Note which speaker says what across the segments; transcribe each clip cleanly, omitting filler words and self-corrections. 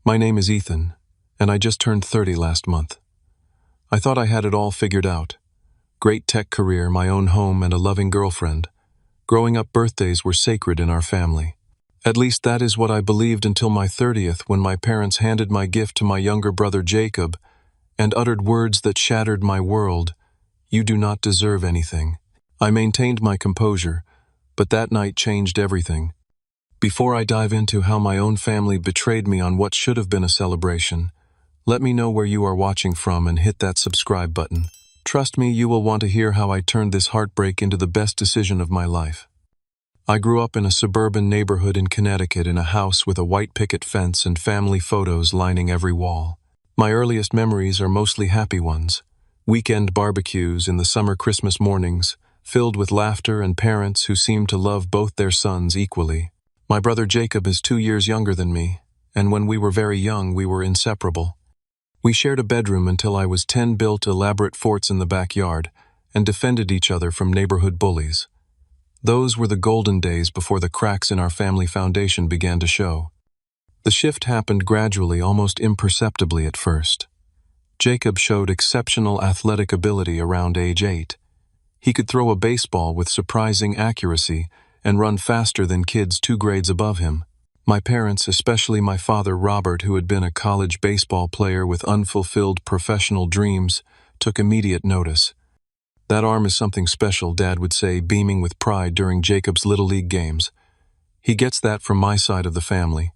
Speaker 1: My name is Ethan, and I just turned 30 last month. I thought I had it all figured out. Great tech career, my own home, and a loving girlfriend. Growing up, birthdays were sacred in our family. At least that is what I believed until my 30th, when my parents handed my gift to my younger brother Jacob and uttered words that shattered my world. "You do not deserve anything." I maintained my composure, but that night changed everything. Before I dive into how my own family betrayed me on what should have been a celebration, let me know where you are watching from and hit that subscribe button. Trust me, you will want to hear how I turned this heartbreak into the best decision of my life. I grew up in a suburban neighborhood in Connecticut, in a house with a white picket fence and family photos lining every wall. My earliest memories are mostly happy ones. Weekend barbecues in the summer Christmas mornings, filled with laughter and parents who seemed to love both their sons equally. My brother Jacob is 2 years younger than me, and when we were very young, we were inseparable. We shared a bedroom until I was 10, built elaborate forts in the backyard, and defended each other from neighborhood bullies. Those were the golden days before the cracks in our family foundation began to show. The shift happened gradually, almost imperceptibly at first. Jacob showed exceptional athletic ability around age 8. He could throw a baseball with surprising accuracy and run faster than kids 2 grades above him. My parents, especially my father Robert, who had been a college baseball player with unfulfilled professional dreams, took immediate notice. "That arm is something special," Dad would say, beaming with pride during Jacob's Little League games. "He gets that from my side of the family."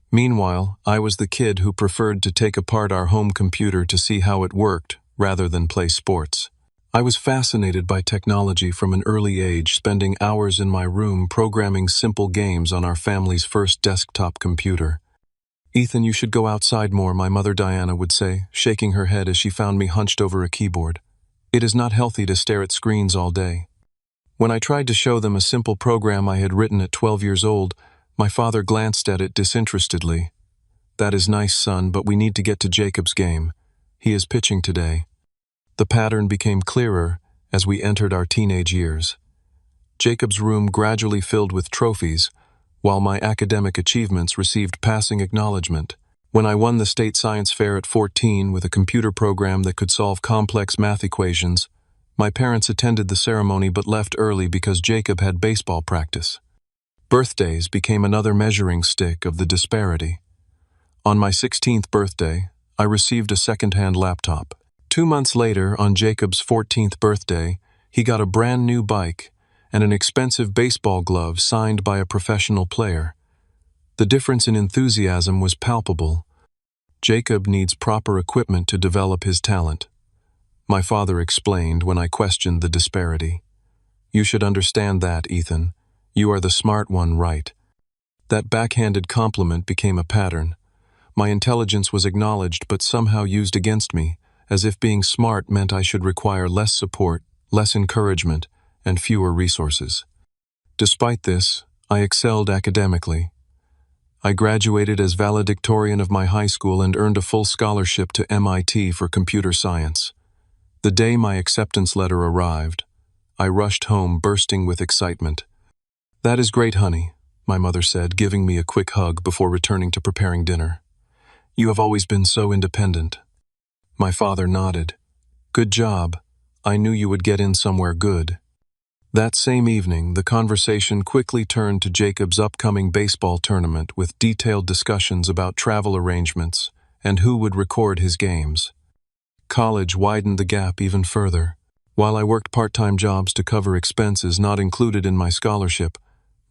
Speaker 1: Meanwhile, I was the kid who preferred to take apart our home computer to see how it worked rather than play sports. I was fascinated by technology from an early age, spending hours in my room programming simple games on our family's first desktop computer. "Ethan, you should go outside more," my mother Diana would say, shaking her head as she found me hunched over a keyboard. "It is not healthy to stare at screens all day." When I tried to show them a simple program I had written at 12 years old, my father glanced at it disinterestedly. "That is nice, son, but we need to get to Jacob's game. He is pitching today." The pattern became clearer as we entered our teenage years. Jacob's room gradually filled with trophies, while my academic achievements received passing acknowledgement. When I won the state science fair at 14 with a computer program that could solve complex math equations, my parents attended the ceremony but left early because Jacob had baseball practice. Birthdays became another measuring stick of the disparity. On my 16th birthday, I received a second-hand laptop. 2 months later, on Jacob's 14th birthday, he got a brand new bike and an expensive baseball glove signed by a professional player. The difference in enthusiasm was palpable. Jacob needs proper equipment to develop his talent. My father explained when I questioned the disparity. "You should understand that, Ethan. You are the smart one, right?" That backhanded compliment became a pattern. My intelligence was acknowledged but somehow used against me, as if being smart meant I should require less support, less encouragement, and fewer resources. Despite this, I excelled academically. I graduated as valedictorian of my high school and earned a full scholarship to MIT for computer science. The day my acceptance letter arrived, I rushed home bursting with excitement. "That is great, honey," my mother said, giving me a quick hug before returning to preparing dinner. "You have always been so independent." My father nodded. "Good job. I knew you would get in somewhere good." That same evening, the conversation quickly turned to Jacob's upcoming baseball tournament with detailed discussions about travel arrangements and who would record his games. College widened the gap even further. While I worked part-time jobs to cover expenses not included in my scholarship,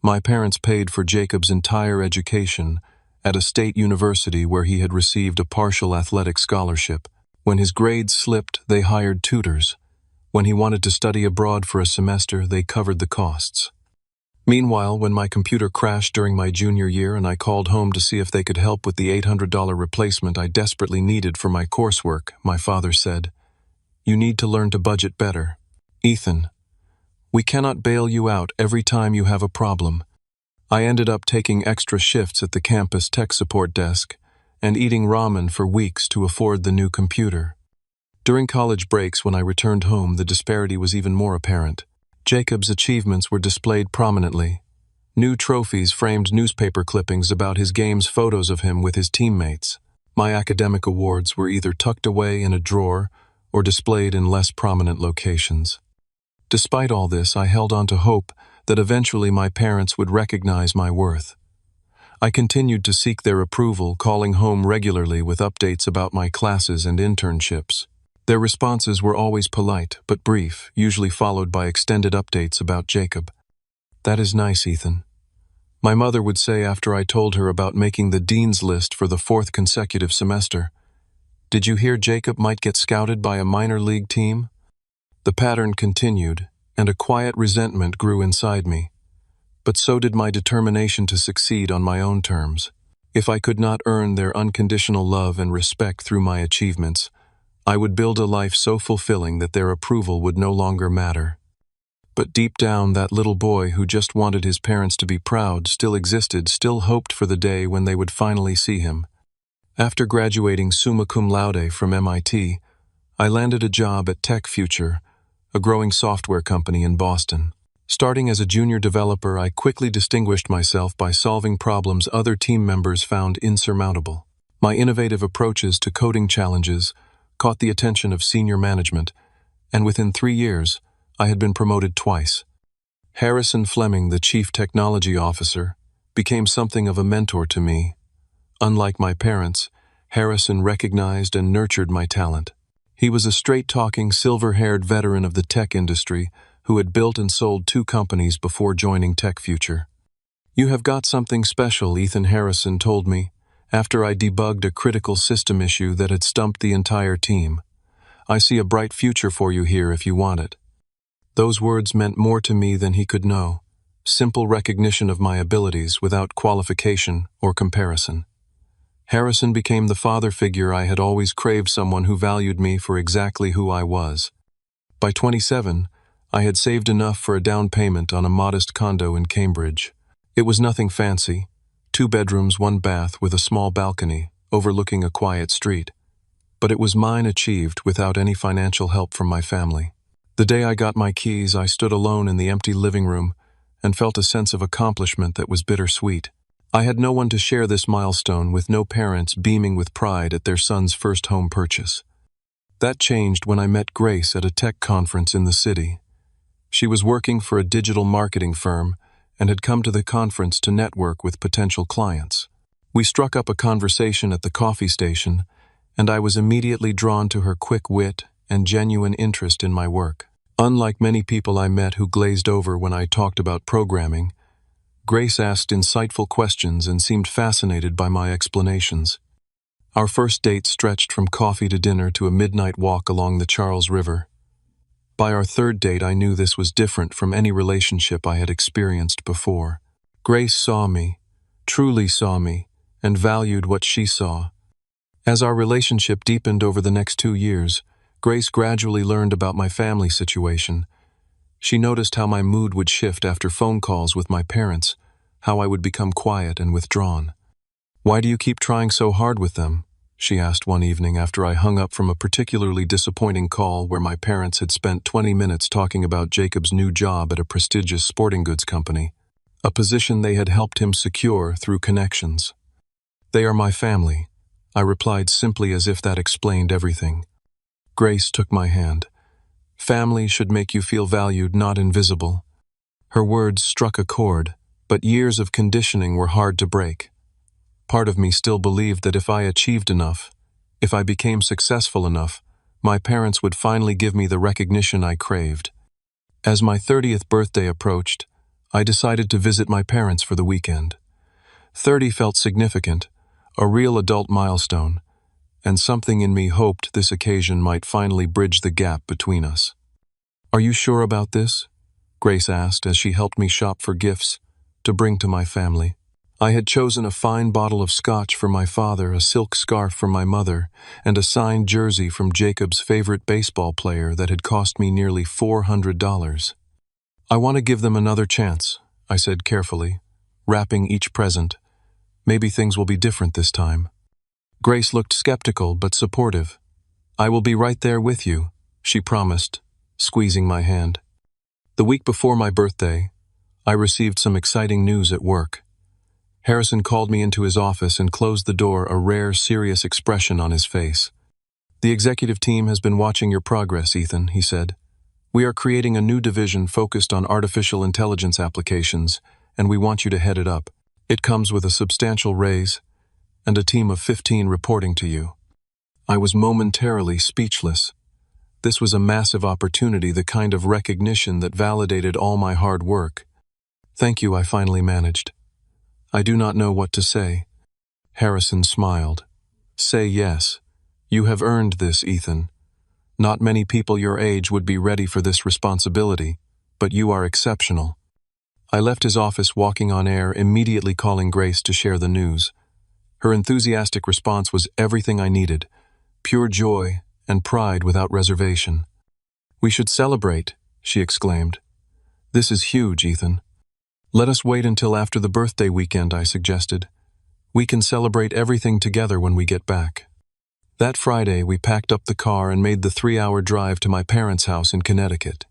Speaker 1: my parents paid for Jacob's entire education at a state university where he had received a partial athletic scholarship. When his grades slipped, they hired tutors. When he wanted to study abroad for a semester, they covered the costs. Meanwhile, when my computer crashed during my junior year and I called home to see if they could help with the $800 replacement I desperately needed for my coursework, my father said, "You need to learn to budget better. Ethan, we cannot bail you out every time you have a problem." I ended up taking extra shifts at the campus tech support desk and eating ramen for weeks to afford the new computer. During college breaks, when I returned home, the disparity was even more apparent. Jacob's achievements were displayed prominently. New trophies framed newspaper clippings about his games, photos of him with his teammates. My academic awards were either tucked away in a drawer or displayed in less prominent locations. Despite all this, I held on to hope that eventually my parents would recognize my worth. I continued to seek their approval, calling home regularly with updates about my classes and internships. Their responses were always polite but brief, usually followed by extended updates about Jacob. "That is nice, Ethan," my mother would say after I told her about making the dean's list for the 4th consecutive semester. "Did you hear Jacob might get scouted by a minor league team?" The pattern continued, and a quiet resentment grew inside me. But so did my determination to succeed on my own terms. If I could not earn their unconditional love and respect through my achievements, I would build a life so fulfilling that their approval would no longer matter. But deep down, that little boy who just wanted his parents to be proud still existed, still hoped for the day when they would finally see him. After graduating summa cum laude from MIT, I landed a job at Tech Future, a growing software company in Boston. Starting as a junior developer, I quickly distinguished myself by solving problems other team members found insurmountable. My innovative approaches to coding challenges caught the attention of senior management, and within 3 years, I had been promoted twice. Harrison Fleming, the chief technology officer, became something of a mentor to me. Unlike my parents, Harrison recognized and nurtured my talent. He was a straight-talking, silver-haired veteran of the tech industry who had built and sold 2 companies before joining Tech Future. "You have got something special," Ethan Harrison told me, after I debugged a critical system issue that had stumped the entire team. "I see a bright future for you here if you want it." Those words meant more to me than he could know. Simple recognition of my abilities without qualification or comparison. Harrison became the father figure I had always craved, someone who valued me for exactly who I was. By 27, I had saved enough for a down payment on a modest condo in Cambridge. It was nothing fancy, 2 bedrooms, 1 bath with a small balcony overlooking a quiet street. But it was mine, achieved without any financial help from my family. The day I got my keys, I stood alone in the empty living room and felt a sense of accomplishment that was bittersweet. I had no one to share this milestone with, no parents beaming with pride at their son's first home purchase. That changed when I met Grace at a tech conference in the city. She was working for a digital marketing firm and had come to the conference to network with potential clients. We struck up a conversation at the coffee station, and I was immediately drawn to her quick wit and genuine interest in my work. Unlike many people I met who glazed over when I talked about programming, Grace asked insightful questions and seemed fascinated by my explanations. Our first date stretched from coffee to dinner to a midnight walk along the Charles River. By our 3rd date, I knew this was different from any relationship I had experienced before. Grace saw me, truly saw me, and valued what she saw. As our relationship deepened over the next 2 years, Grace gradually learned about my family situation. She noticed how my mood would shift after phone calls with my parents, how I would become quiet and withdrawn. "Why do you keep trying so hard with them?" she asked one evening after I hung up from a particularly disappointing call where my parents had spent 20 minutes talking about Jacob's new job at a prestigious sporting goods company, a position they had helped him secure through connections. "They are my family," I replied simply, as if that explained everything. Grace took my hand. "Family should make you feel valued, not invisible." Her words struck a chord, but years of conditioning were hard to break. Part of me still believed that if I achieved enough, if I became successful enough, my parents would finally give me the recognition I craved. As my 30th birthday approached, I decided to visit my parents for the weekend. 30 felt significant, a real adult milestone, and something in me hoped this occasion might finally bridge the gap between us. "Are you sure about this?" Grace asked as she helped me shop for gifts to bring to my family. I had chosen a fine bottle of scotch for my father, a silk scarf for my mother, and a signed jersey from Jacob's favorite baseball player that had cost me nearly $400. "I want to give them another chance," I said carefully, wrapping each present. "Maybe things will be different this time." Grace looked skeptical but supportive. "I will be right there with you," she promised, squeezing my hand. The week before my birthday, I received some exciting news at work. Harrison called me into his office and closed the door, a rare, serious expression on his face. "The executive team has been watching your progress, Ethan," he said. "We are creating a new division focused on artificial intelligence applications, and we want you to head it up. It comes with a substantial raise and a team of 15 reporting to you." I was momentarily speechless. This was a massive opportunity, the kind of recognition that validated all my hard work. "Thank you," I finally managed. "I do not know what to say." Harrison smiled. "Say yes. You have earned this, Ethan. Not many people your age would be ready for this responsibility, but you are exceptional." I left his office walking on air, immediately calling Grace to share the news. Her enthusiastic response was everything I needed, pure joy and pride without reservation. "We should celebrate," she exclaimed. "This is huge, Ethan." "Let us wait until after the birthday weekend," I suggested. "We can celebrate everything together when we get back." That Friday, we packed up the car and made the 3-hour drive to my parents' house in Connecticut.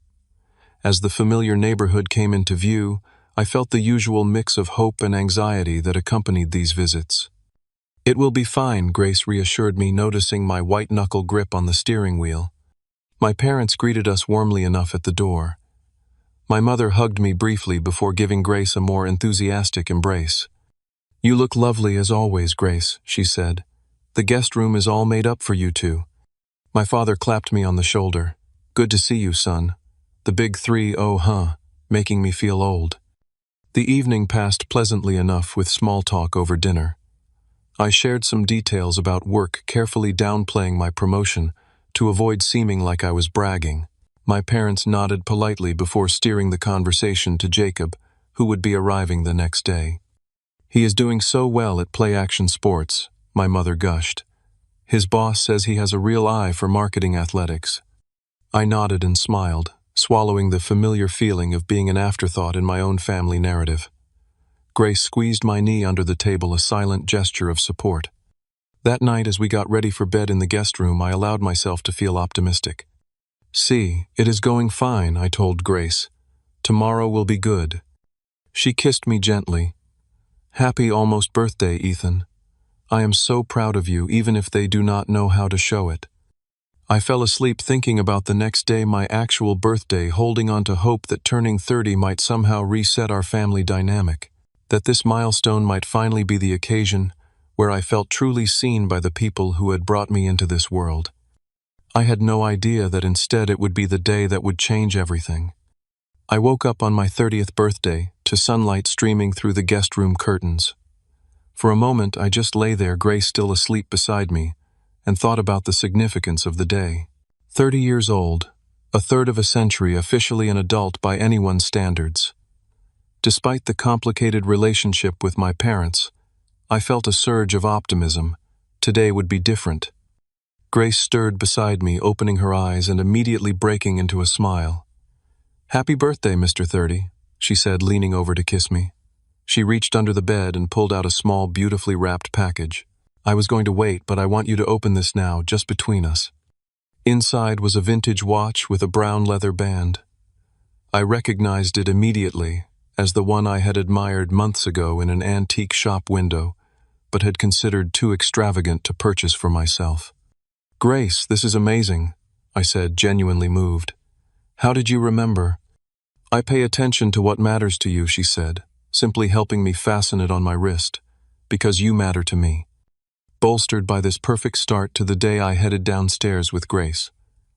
Speaker 1: As the familiar neighborhood came into view, I felt the usual mix of hope and anxiety that accompanied these visits. "It will be fine," Grace reassured me, noticing my white-knuckle grip on the steering wheel. My parents greeted us warmly enough at the door. My mother hugged me briefly before giving Grace a more enthusiastic embrace. "You look lovely as always, Grace," she said. "The guest room is all made up for you two." My father clapped me on the shoulder. "Good to see you, son." The big three, oh huh, making me feel old. The evening passed pleasantly enough with small talk over dinner. I shared some details about work, carefully downplaying my promotion to avoid seeming like I was bragging. My parents nodded politely before steering the conversation to Jacob, who would be arriving the next day. "He is doing so well at play-action sports," my mother gushed. "His boss says he has a real eye for marketing athletics." I nodded and smiled, swallowing the familiar feeling of being an afterthought in my own family narrative. Grace squeezed my knee under the table, a silent gesture of support. That night, as we got ready for bed in the guest room, I allowed myself to feel optimistic. "See, it is going fine," I told Grace. "Tomorrow will be good." She kissed me gently. "Happy almost birthday, Ethan. I am so proud of you, even if they do not know how to show it." I fell asleep thinking about the next day, my actual birthday, holding on to hope that turning 30 might somehow reset our family dynamic, that this milestone might finally be the occasion where I felt truly seen by the people who had brought me into this world. I had no idea that instead it would be the day that would change everything. I woke up on my 30th birthday to sunlight streaming through the guest room curtains. For a moment, I just lay there, Grace still asleep beside me, and thought about the significance of the day. 30 years old, a third of a century, officially an adult by anyone's standards. Despite the complicated relationship with my parents, I felt a surge of optimism. Today would be different. Grace stirred beside me, opening her eyes and immediately breaking into a smile. "Happy birthday, Mr. 30, she said, leaning over to kiss me. She reached under the bed and pulled out a small, beautifully wrapped package. "I was going to wait, but I want you to open this now, just between us." Inside was a vintage watch with a brown leather band. I recognized it immediately as the one I had admired months ago in an antique shop window, but had considered too extravagant to purchase for myself. "Grace, this is amazing," I said, genuinely moved. "How did you remember?" "I pay attention to what matters to you," she said, simply helping me fasten it on my wrist, "because you matter to me." Bolstered by this perfect start to the day, I headed downstairs with Grace.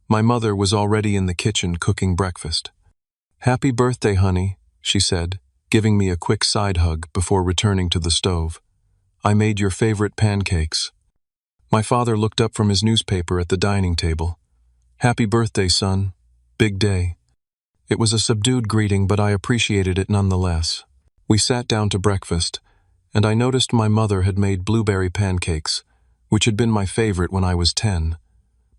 Speaker 1: My mother was already in the kitchen cooking breakfast. "Happy birthday, honey," she said, giving me a quick side hug before returning to the stove. "I made your favorite pancakes." My father looked up from his newspaper at the dining table. "Happy birthday, son. Big day." It was a subdued greeting, but I appreciated it nonetheless. We sat down to breakfast, and I noticed my mother had made blueberry pancakes, which had been my favorite when I was 10.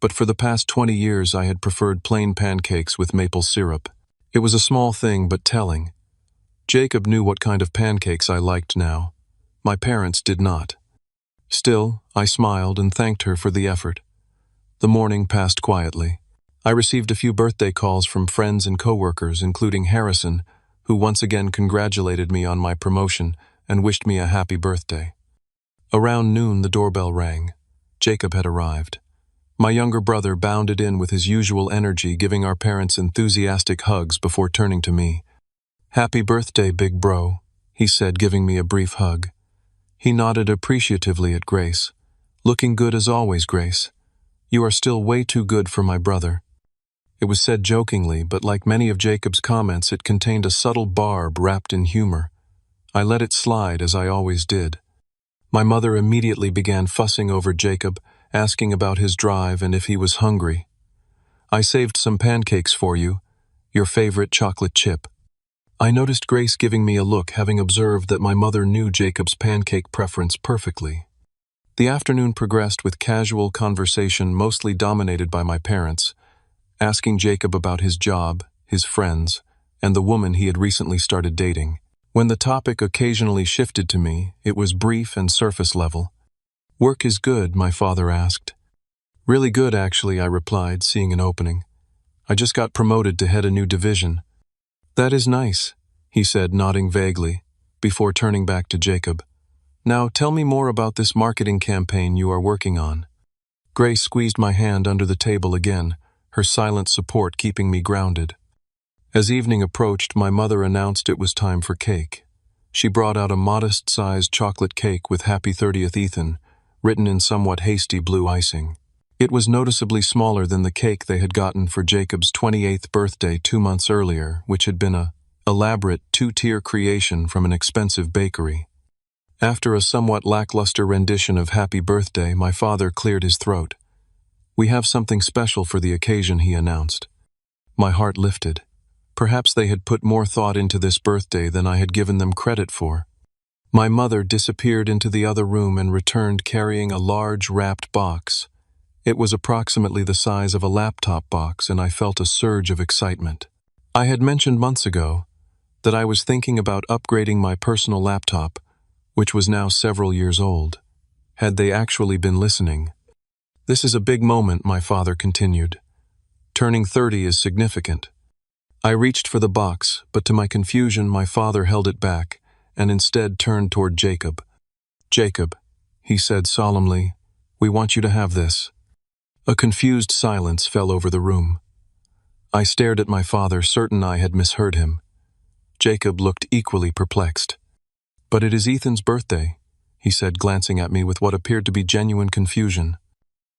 Speaker 1: But for the past 20 years I had preferred plain pancakes with maple syrup. It was a small thing, but telling. Jacob knew what kind of pancakes I liked now. My parents did not. Still, I smiled and thanked her for the effort. The morning passed quietly. I received a few birthday calls from friends and coworkers, including Harrison, who once again congratulated me on my promotion and wished me a happy birthday. Around noon, the doorbell rang. Jacob had arrived. My younger brother bounded in with his usual energy, giving our parents enthusiastic hugs before turning to me. "Happy birthday, big bro," he said, giving me a brief hug. He nodded appreciatively at Grace. "Looking good as always, Grace. You are still way too good for my brother." It was said jokingly, but like many of Jacob's comments, it contained a subtle barb wrapped in humor. I let it slide, as I always did. My mother immediately began fussing over Jacob, asking about his drive and if he was hungry. "I saved some pancakes for you, your favorite chocolate chip." I noticed Grace giving me a look, having observed that my mother knew Jacob's pancake preference perfectly. The afternoon progressed with casual conversation, mostly dominated by my parents, asking Jacob about his job, his friends, and the woman he had recently started dating. When the topic occasionally shifted to me, it was brief and surface level. "Work is good?" my father asked. "Really good, actually," I replied, seeing an opening. "I just got promoted to head a new division." "That is nice," he said, nodding vaguely, before turning back to Jacob. "Now tell me more about this marketing campaign you are working on." Grace squeezed my hand under the table again, her silent support keeping me grounded. As evening approached, my mother announced it was time for cake. She brought out a modest-sized chocolate cake with "Happy 30th, Ethan," written in somewhat hasty blue icing. It was noticeably smaller than the cake they had gotten for Jacob's 28th birthday 2 months earlier, which had been a elaborate two-tier creation from an expensive bakery. After a somewhat lackluster rendition of "Happy Birthday," my father cleared his throat. "We have something special for the occasion," he announced. My heart lifted. Perhaps they had put more thought into this birthday than I had given them credit for. My mother disappeared into the other room and returned carrying a large wrapped box. It was approximately the size of a laptop box, and I felt a surge of excitement. I had mentioned months ago that I was thinking about upgrading my personal laptop, which was now several years old. Had they actually been listening? "This is a big moment," my father continued. "Turning 30 is significant." I reached for the box, but to my confusion, my father held it back and instead turned toward Jacob. "Jacob," he said solemnly, "we want you to have this." A confused silence fell over the room. I stared at my father, certain I had misheard him. Jacob looked equally perplexed. "But it is Ethan's birthday," he said, glancing at me with what appeared to be genuine confusion.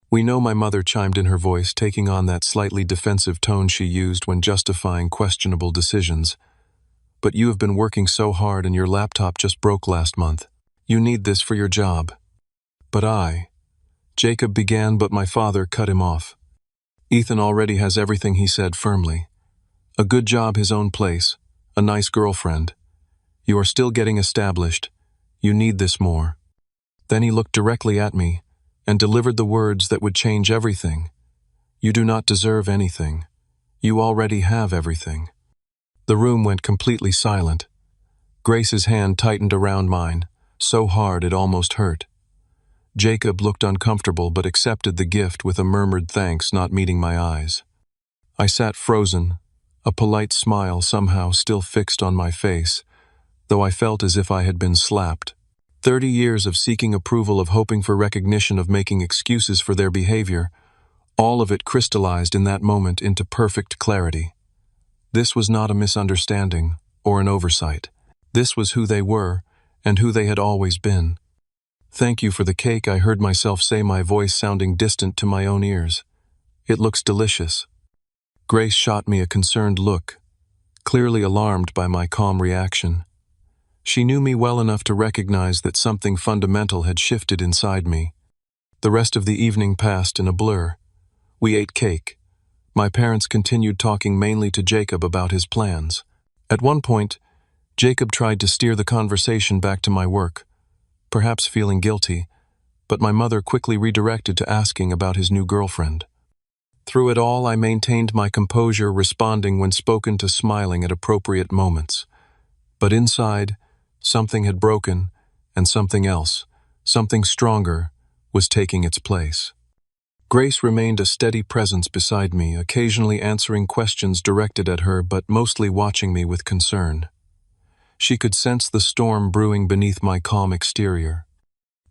Speaker 1: "We know," my mother chimed in, her voice taking on that slightly defensive tone she used when justifying questionable decisions. "But you have been working so hard and your laptop just broke last month. You need this for your job." "But Jacob began, but my father cut him off. "Ethan already has everything," he said firmly. "A good job, his own place, a nice girlfriend. You are still getting established. You need this more." Then he looked directly at me and delivered the words that would change everything. "You do not deserve anything. You already have everything." The room went completely silent. Grace's hand tightened around mine, so hard it almost hurt. Jacob looked uncomfortable but accepted the gift with a murmured thanks, not meeting my eyes. I sat frozen, a polite smile somehow still fixed on my face, though I felt as if I had been slapped. 30 years of seeking approval, of hoping for recognition, of making excuses for their behavior, all of it crystallized in that moment into perfect clarity. This was not a misunderstanding or an oversight. This was who they were and who they had always been. "Thank you for the cake," I heard myself say, my voice sounding distant to my own ears. "It looks delicious." Grace shot me a concerned look, clearly alarmed by my calm reaction. She knew me well enough to recognize that something fundamental had shifted inside me. The rest of the evening passed in a blur. We ate cake. My parents continued talking mainly to Jacob about his plans. At one point, Jacob tried to steer the conversation back to my work, perhaps feeling guilty, but my mother quickly redirected to asking about his new girlfriend. Through it all, I maintained my composure, responding when spoken to, smiling at appropriate moments. But inside, something had broken, and something else, something stronger, was taking its place. Grace remained a steady presence beside me, occasionally answering questions directed at her, but mostly watching me with concern. She could sense the storm brewing beneath my calm exterior.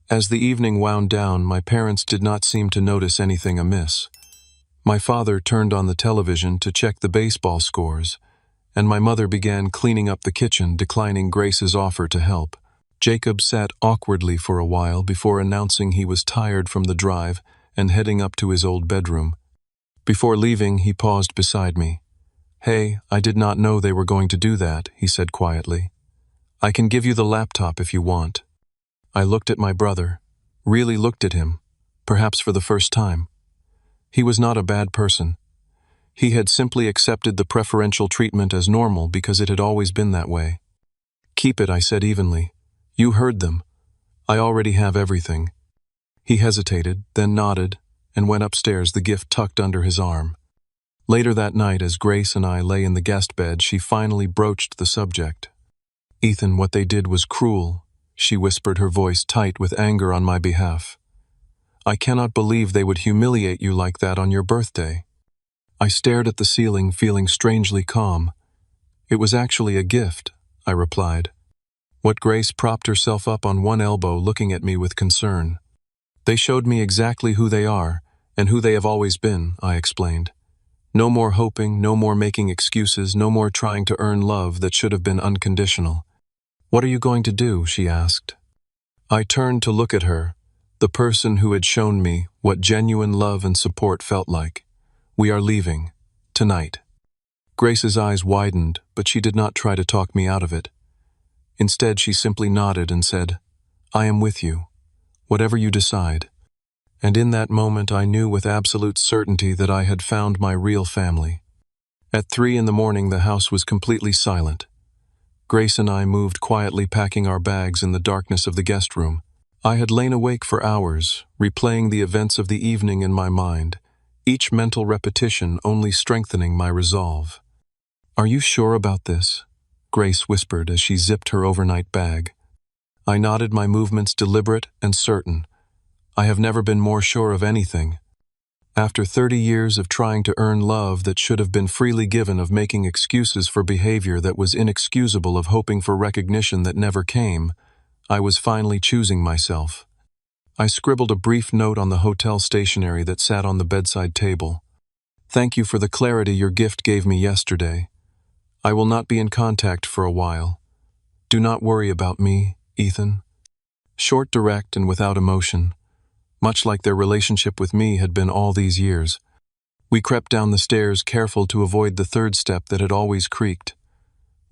Speaker 1: As the evening wound down, my parents did not seem to notice anything amiss. My father turned on the television to check the baseball scores, and my mother began cleaning up the kitchen, declining Grace's offer to help. Jacob sat awkwardly for a while before announcing he was tired from the drive and heading up to his old bedroom. Before leaving, he paused beside me. "Hey, I did not know they were going to do that," he said quietly. "I can give you the laptop if you want." I looked at my brother, really looked at him, perhaps for the first time. He was not a bad person. He had simply accepted the preferential treatment as normal because it had always been that way. "Keep it," I said evenly. "You heard them. I already have everything." He hesitated, then nodded, and went upstairs, the gift tucked under his arm. Later that night, as Grace and I lay in the guest bed, she finally broached the subject. "Ethan, what they did was cruel," she whispered, her voice tight with anger on my behalf. "I cannot believe they would humiliate you like that on your birthday." I stared at the ceiling, feeling strangely calm. "It was actually a gift," I replied. What Grace propped herself up on one elbow, looking at me with concern. "They showed me exactly who they are, and who they have always been," I explained. "No more hoping, no more making excuses, no more trying to earn love that should have been unconditional." "What are you going to do?" she asked. I turned to look at her, the person who had shown me what genuine love and support felt like. "We are leaving. Tonight." Grace's eyes widened, but she did not try to talk me out of it. Instead, she simply nodded and said, "I am with you. Whatever you decide." And in that moment, I knew with absolute certainty that I had found my real family. At 3 a.m, the house was completely silent. Grace and I moved quietly, packing our bags in the darkness of the guest room. I had lain awake for hours, replaying the events of the evening in my mind, each mental repetition only strengthening my resolve. "Are you sure about this?" Grace whispered as she zipped her overnight bag. I nodded, my movements deliberate and certain. I have never been more sure of anything. After 30 years of trying to earn love that should have been freely given, of making excuses for behavior that was inexcusable, of hoping for recognition that never came, I was finally choosing myself. I scribbled a brief note on the hotel stationery that sat on the bedside table. "Thank you for the clarity your gift gave me yesterday. I will not be in contact for a while. Do not worry about me, Ethan." Short, direct, and without emotion, much like their relationship with me had been all these years. We crept down the stairs, careful to avoid the third step that had always creaked.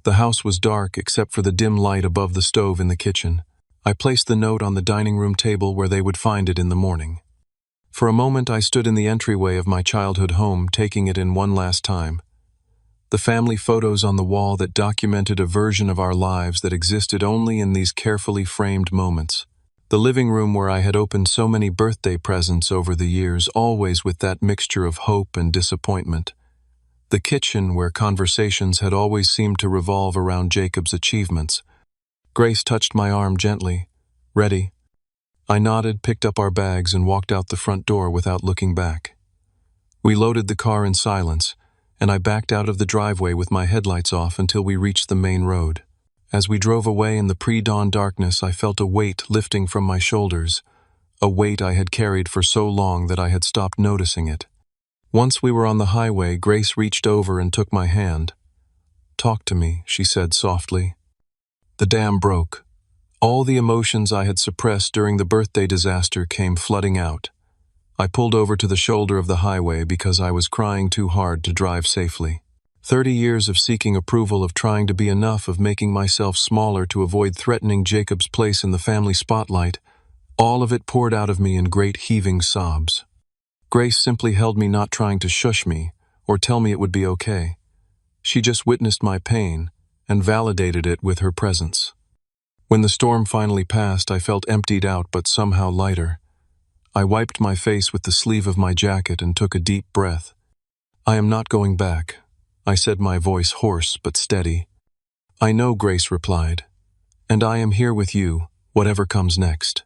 Speaker 1: The house was dark except for the dim light above the stove in the kitchen. I placed the note on the dining room table where they would find it in the morning. For a moment I stood in the entryway of my childhood home, taking it in one last time. The family photos on the wall that documented a version of our lives that existed only in these carefully framed moments. The living room where I had opened so many birthday presents over the years, always with that mixture of hope and disappointment. The kitchen where conversations had always seemed to revolve around Jacob's achievements. Grace touched my arm gently. "Ready?" I nodded, picked up our bags, and walked out the front door without looking back. We loaded the car in silence, and I backed out of the driveway with my headlights off until we reached the main road. As we drove away in the pre-dawn darkness, I felt a weight lifting from my shoulders, a weight I had carried for so long that I had stopped noticing it. Once we were on the highway, Grace reached over and took my hand. "Talk to me," she said softly. The dam broke. All the emotions I had suppressed during the birthday disaster came flooding out. I pulled over to the shoulder of the highway because I was crying too hard to drive safely. 30 years of seeking approval, of trying to be enough, of making myself smaller to avoid threatening Jacob's place in the family spotlight, all of it poured out of me in great heaving sobs. Grace simply held me, not trying to shush me or tell me it would be okay. She just witnessed my pain and validated it with her presence. When the storm finally passed, I felt emptied out but somehow lighter. I wiped my face with the sleeve of my jacket and took a deep breath. "I am not going back," I said, my voice hoarse but steady. "I know," Grace replied, "and I am here with you, whatever comes next."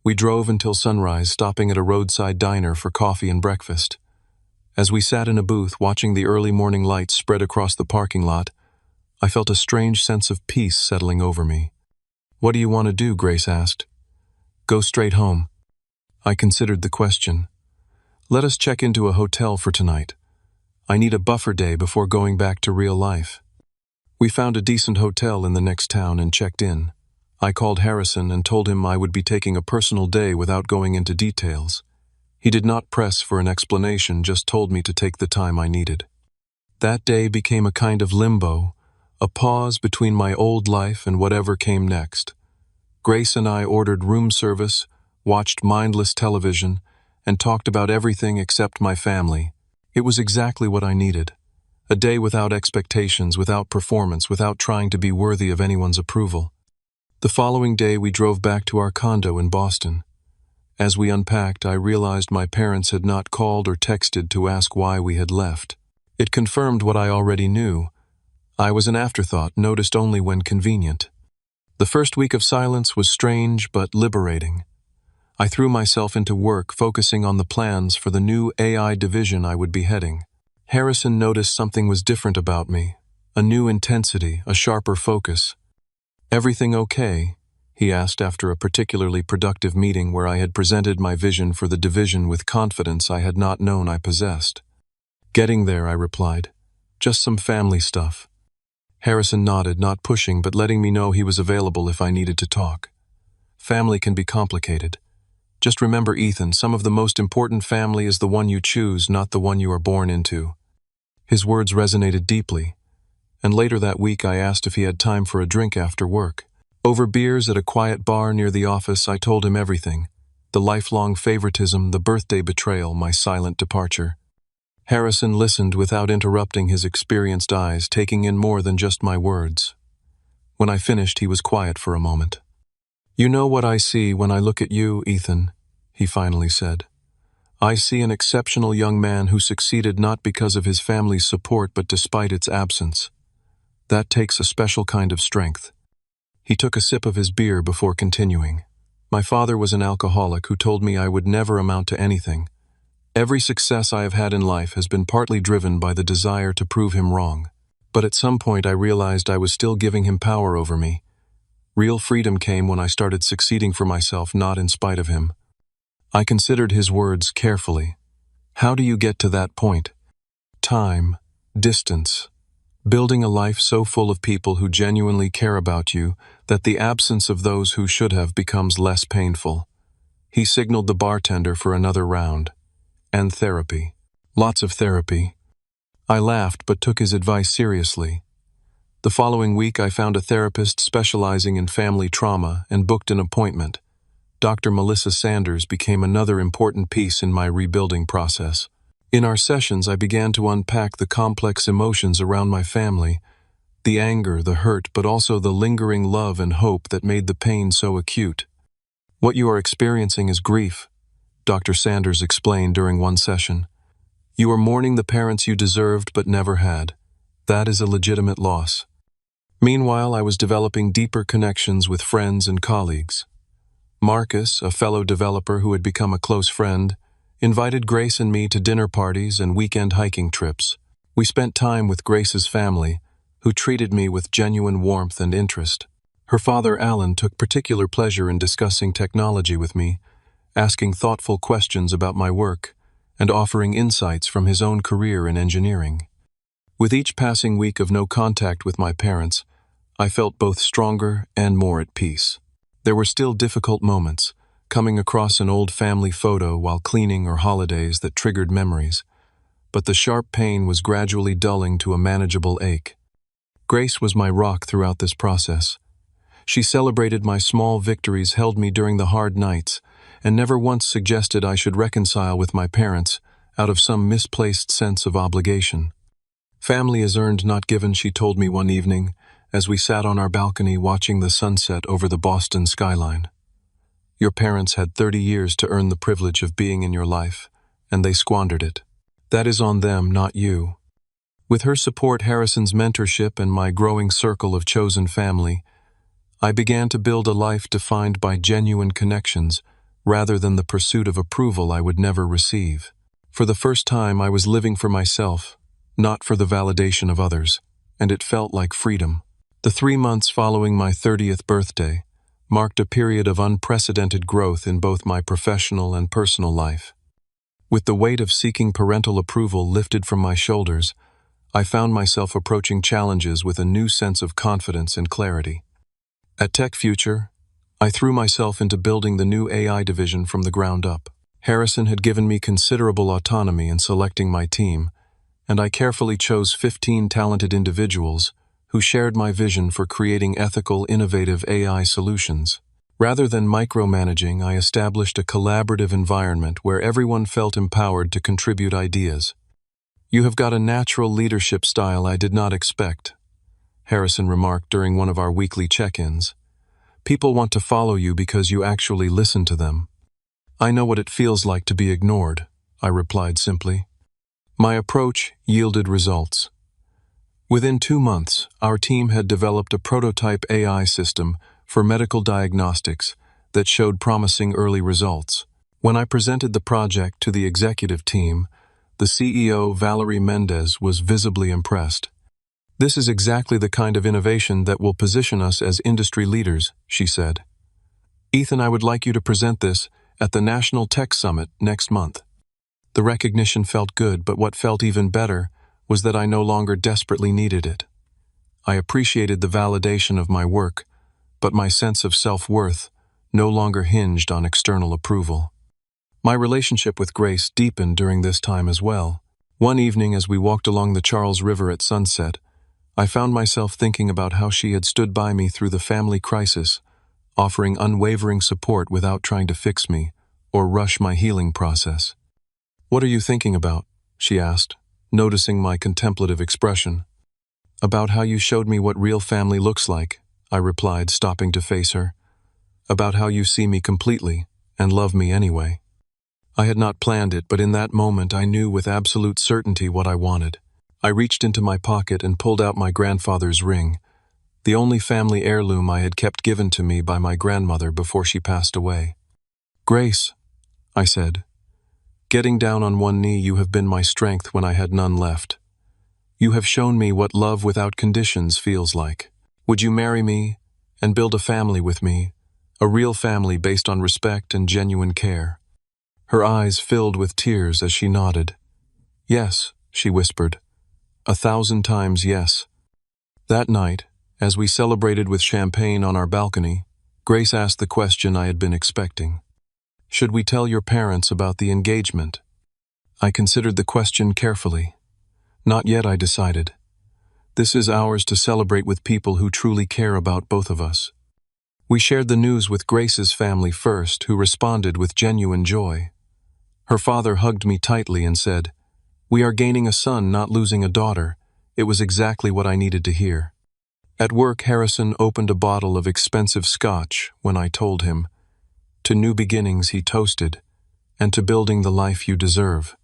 Speaker 1: We drove until sunrise, stopping at a roadside diner for coffee and breakfast. As we sat in a booth watching the early morning lights spread across the parking lot, I felt a strange sense of peace settling over me. "What do you want to do?" Grace asked. "Go straight home." I considered the question. "Let us check into a hotel for tonight. I need a buffer day before going back to real life." We found a decent hotel in the next town and checked in. I called Harrison and told him I would be taking a personal day without going into details. He did not press for an explanation, just told me to take the time I needed. That day became a kind of limbo, a pause between my old life and whatever came next. Grace and I ordered room service, watched mindless television, and talked about everything except my family. It was exactly what I needed. A day without expectations, without performance, without trying to be worthy of anyone's approval. The following day we drove back to our condo in Boston. As we unpacked, I realized my parents had not called or texted to ask why we had left. It confirmed what I already knew. I was an afterthought, noticed only when convenient. The first week of silence was strange but liberating. I threw myself into work, focusing on the plans for the new AI division I would be heading. Harrison noticed something was different about me, a new intensity, a sharper focus. "Everything okay?" he asked after a particularly productive meeting where I had presented my vision for the division with confidence I had not known I possessed. "Getting there," I replied. "Just some family stuff." Harrison nodded, not pushing but letting me know he was available if I needed to talk. "Family can be complicated. Just remember, Ethan, some of the most important family is the one you choose, not the one you are born into." His words resonated deeply, and later that week I asked if he had time for a drink after work. Over beers at a quiet bar near the office, I told him everything: the lifelong favoritism, the birthday betrayal, my silent departure. Harrison listened without interrupting, his experienced eyes taking in more than just my words. When I finished, he was quiet for a moment. "You know what I see when I look at you, Ethan," he finally said. "I see an exceptional young man who succeeded not because of his family's support but despite its absence. That takes a special kind of strength." He took a sip of his beer before continuing. "My father was an alcoholic who told me I would never amount to anything. Every success I have had in life has been partly driven by the desire to prove him wrong. But at some point I realized I was still giving him power over me. Real freedom came when I started succeeding for myself, not in spite of him." I considered his words carefully. How do you get to that point? Time, distance, building a life so full of people who genuinely care about you that the absence of those who should have becomes less painful. He signaled the bartender for another round. "And therapy. Lots of therapy." I laughed but took his advice seriously. The following week I found a therapist specializing in family trauma and booked an appointment. Dr. Melissa Sanders became another important piece in my rebuilding process. In our sessions, I began to unpack the complex emotions around my family, the anger, the hurt, but also the lingering love and hope that made the pain so acute. "What you are experiencing is grief," Dr. Sanders explained during one session. "You are mourning the parents you deserved but never had. That is a legitimate loss." Meanwhile, I was developing deeper connections with friends and colleagues. Marcus, a fellow developer who had become a close friend, invited Grace and me to dinner parties and weekend hiking trips. We spent time with Grace's family, who treated me with genuine warmth and interest. Her father, Alan, took particular pleasure in discussing technology with me, asking thoughtful questions about my work, and offering insights from his own career in engineering. With each passing week of no contact with my parents, I felt both stronger and more at peace. There were still difficult moments, coming across an old family photo while cleaning or holidays that triggered memories, but the sharp pain was gradually dulling to a manageable ache. Grace was my rock throughout this process. She celebrated my small victories, held me during the hard nights, and never once suggested I should reconcile with my parents out of some misplaced sense of obligation. "Family is earned, not given," she told me one evening, as we sat on our balcony watching the sunset over the Boston skyline. "Your parents had 30 years to earn the privilege of being in your life, and they squandered it. That is on them, not you." With her support, Harrison's mentorship, and my growing circle of chosen family, I began to build a life defined by genuine connections rather than the pursuit of approval I would never receive. For the first time, I was living for myself, not for the validation of others. and it felt like freedom. The 3 months following my 30th birthday marked a period of unprecedented growth in both my professional and personal life. With the weight of seeking parental approval lifted from my shoulders, I found myself approaching challenges with a new sense of confidence and clarity. At Tech Future, I threw myself into building the new AI division from the ground up. Harrison had given me considerable autonomy in selecting my team, and I carefully chose 15 talented individuals who shared my vision for creating ethical, innovative AI solutions. Rather than micromanaging, I established a collaborative environment where everyone felt empowered to contribute ideas. "You have got a natural leadership style I did not expect," Harrison remarked during one of our weekly check-ins. "People want to follow you because you actually listen to them." "I know what it feels like to be ignored," I replied simply. My approach yielded results. Within 2 months, our team had developed a prototype AI system for medical diagnostics that showed promising early results. When I presented the project to the executive team, the CEO, Valerie Mendez, was visibly impressed. "This is exactly the kind of innovation that will position us as industry leaders," she said. "Ethan, I would like you to present this at the National Tech Summit next month." The recognition felt good, but what felt even better was that I no longer desperately needed it. I appreciated the validation of my work, but my sense of self-worth no longer hinged on external approval. My relationship with Grace deepened during this time as well. One evening, as we walked along the Charles River at sunset, I found myself thinking about how she had stood by me through the family crisis, offering unwavering support without trying to fix me or rush my healing process. "What are you thinking about?" she asked, noticing my contemplative expression. "About how you showed me what real family looks like," I replied, stopping to face her. "About how you see me completely and love me anyway." I had not planned it, but in that moment I knew with absolute certainty what I wanted. I reached into my pocket and pulled out my grandfather's ring, the only family heirloom I had kept given to me by my grandmother before she passed away. "Grace," I said, "getting down on one knee, you have been my strength when I had none left. You have shown me what love without conditions feels like. Would you marry me and build a family with me, a real family based on respect and genuine care?" Her eyes filled with tears as she nodded. "Yes," she whispered, "1,000 times yes." That night, as we celebrated with champagne on our balcony, Grace asked the question I had been expecting. "Should we tell your parents about the engagement?" I considered the question carefully. "Not yet," I decided. "This is ours to celebrate with people who truly care about both of us." We shared the news with Grace's family first, who responded with genuine joy. Her father hugged me tightly and said, "We are gaining a son, not losing a daughter." It was exactly what I needed to hear. At work, Harrison opened a bottle of expensive scotch when I told him, "To new beginnings," he toasted, "and to building the life you deserve."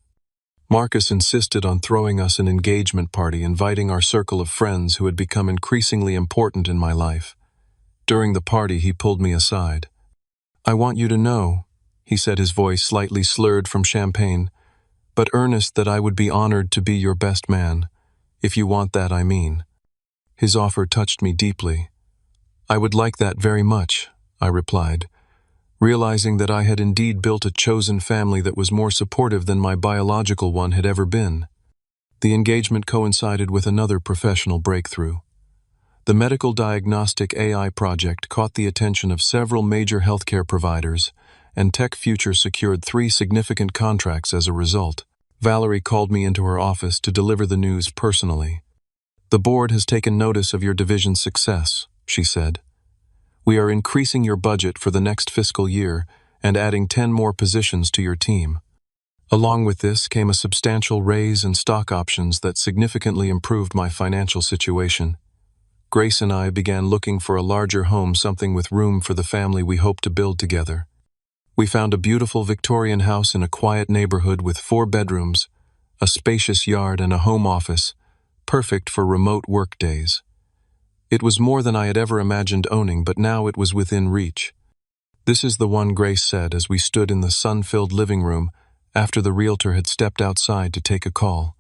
Speaker 1: Marcus insisted on throwing us an engagement party, inviting our circle of friends who had become increasingly important in my life. During the party, he pulled me aside. "I want you to know," he said, his voice slightly slurred from champagne, "but earnest, that I would be honored to be your best man, if you want that, I mean." His offer touched me deeply. "I would like that very much," I replied, realizing that I had indeed built a chosen family that was more supportive than my biological one had ever been. The engagement coincided with another professional breakthrough. The medical diagnostic AI project caught the attention of several major healthcare providers, and Tech Future secured 3 significant contracts as a result. Valerie called me into her office to deliver the news personally. "The board has taken notice of your division's success," she said. "We are increasing your budget for the next fiscal year and adding 10 more positions to your team." Along with this came a substantial raise in stock options that significantly improved my financial situation. Grace and I began looking for a larger home, something with room for the family we hoped to build together. We found a beautiful Victorian house in a quiet neighborhood with 4 bedrooms, a spacious yard, and a home office, perfect for remote work days. It was more than I had ever imagined owning, but now it was within reach. "This is the one," Grace said as we stood in the sun-filled living room after the realtor had stepped outside to take a call.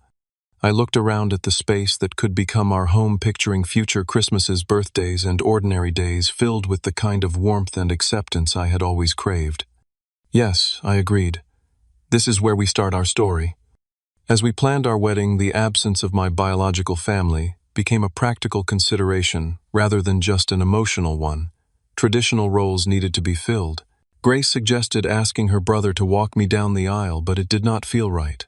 Speaker 1: I looked around at the space that could become our home, picturing future Christmases, birthdays, and ordinary days filled with the kind of warmth and acceptance I had always craved. Yes, I agreed. This is where we start our story. As we planned our wedding, the absence of my biological family became a practical consideration rather than just an emotional one. Traditional roles needed to be filled. Grace suggested asking her brother to walk me down the aisle, but it did not feel right.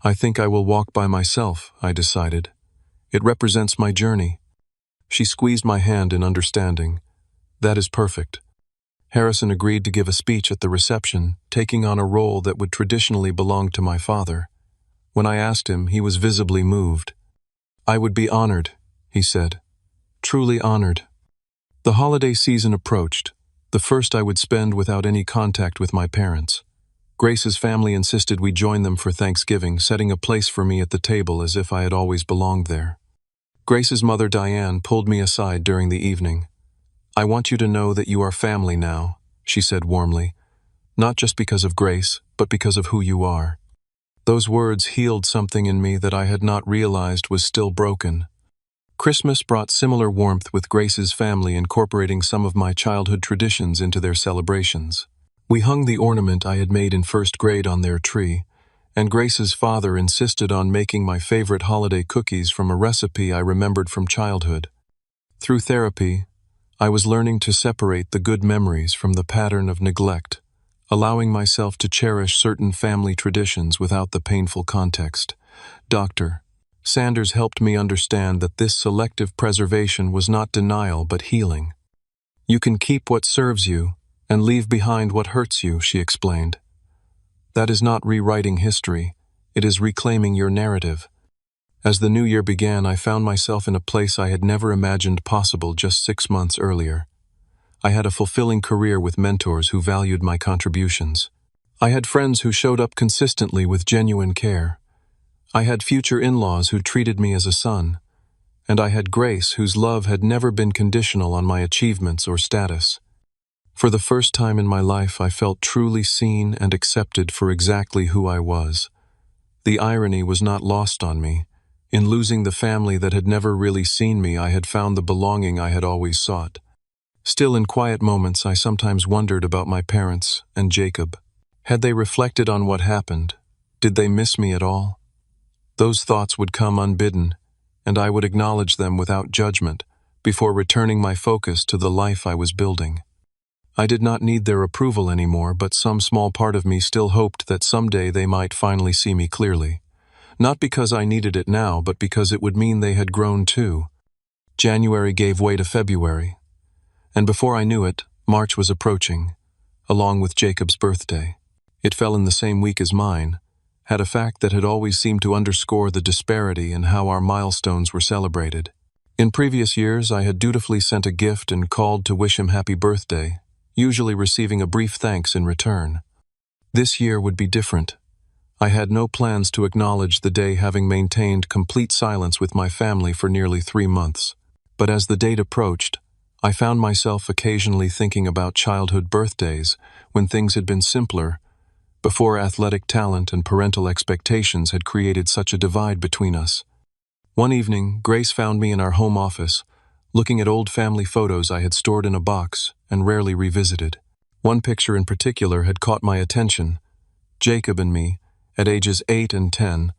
Speaker 1: I think I will walk by myself, I decided. It represents my journey. She squeezed my hand in understanding. That is perfect. Harrison agreed to give a speech at the reception, taking on a role that would traditionally belong to my father. When I asked him, he was visibly moved. I would be honored, he said. Truly honored. The holiday season approached, the first I would spend without any contact with my parents. Grace's family insisted we join them for Thanksgiving, setting a place for me at the table as if I had always belonged there. Grace's mother, Diane, pulled me aside during the evening. I want you to know that you are family now, she said warmly. Not just because of Grace, but because of who you are. Those words healed something in me that I had not realized was still broken. Christmas brought similar warmth, with Grace's family incorporating some of my childhood traditions into their celebrations. We hung the ornament I had made in first grade on their tree, and Grace's father insisted on making my favorite holiday cookies from a recipe I remembered from childhood. Through therapy, I was learning to separate the good memories from the pattern of neglect, allowing myself to cherish certain family traditions without the painful context. Dr. Sanders helped me understand that this selective preservation was not denial but healing. You can keep what serves you and leave behind what hurts you, she explained. That is not rewriting history, it is reclaiming your narrative. As the new year began, I found myself in a place I had never imagined possible just 6 months earlier. I had a fulfilling career with mentors who valued my contributions. I had friends who showed up consistently with genuine care. I had future in-laws who treated me as a son. And I had Grace, whose love had never been conditional on my achievements or status. For the first time in my life, I felt truly seen and accepted for exactly who I was. The irony was not lost on me. In losing the family that had never really seen me, I had found the belonging I had always sought. Still, in quiet moments, I sometimes wondered about my parents and Jacob. Had they reflected on what happened? Did they miss me at all? Those thoughts would come unbidden, and I would acknowledge them without judgment before returning my focus to the life I was building. I did not need their approval anymore, but some small part of me still hoped that someday they might finally see me clearly. Not because I needed it now, but because it would mean they had grown too. January gave way to February, and before I knew it, March was approaching, along with Jacob's birthday. It fell in the same week as mine, had a fact that had always seemed to underscore the disparity in how our milestones were celebrated. In previous years, I had dutifully sent a gift and called to wish him happy birthday, usually receiving a brief thanks in return. This year would be different. I had no plans to acknowledge the day, having maintained complete silence with my family for nearly 3 months. But as the date approached, I found myself occasionally thinking about childhood birthdays when things had been simpler, before athletic talent and parental expectations had created such a divide between us. One evening, Grace found me in our home office, looking at old family photos I had stored in a box and rarely revisited. One picture in particular had caught my attention. Jacob and me, at ages 8 and 10,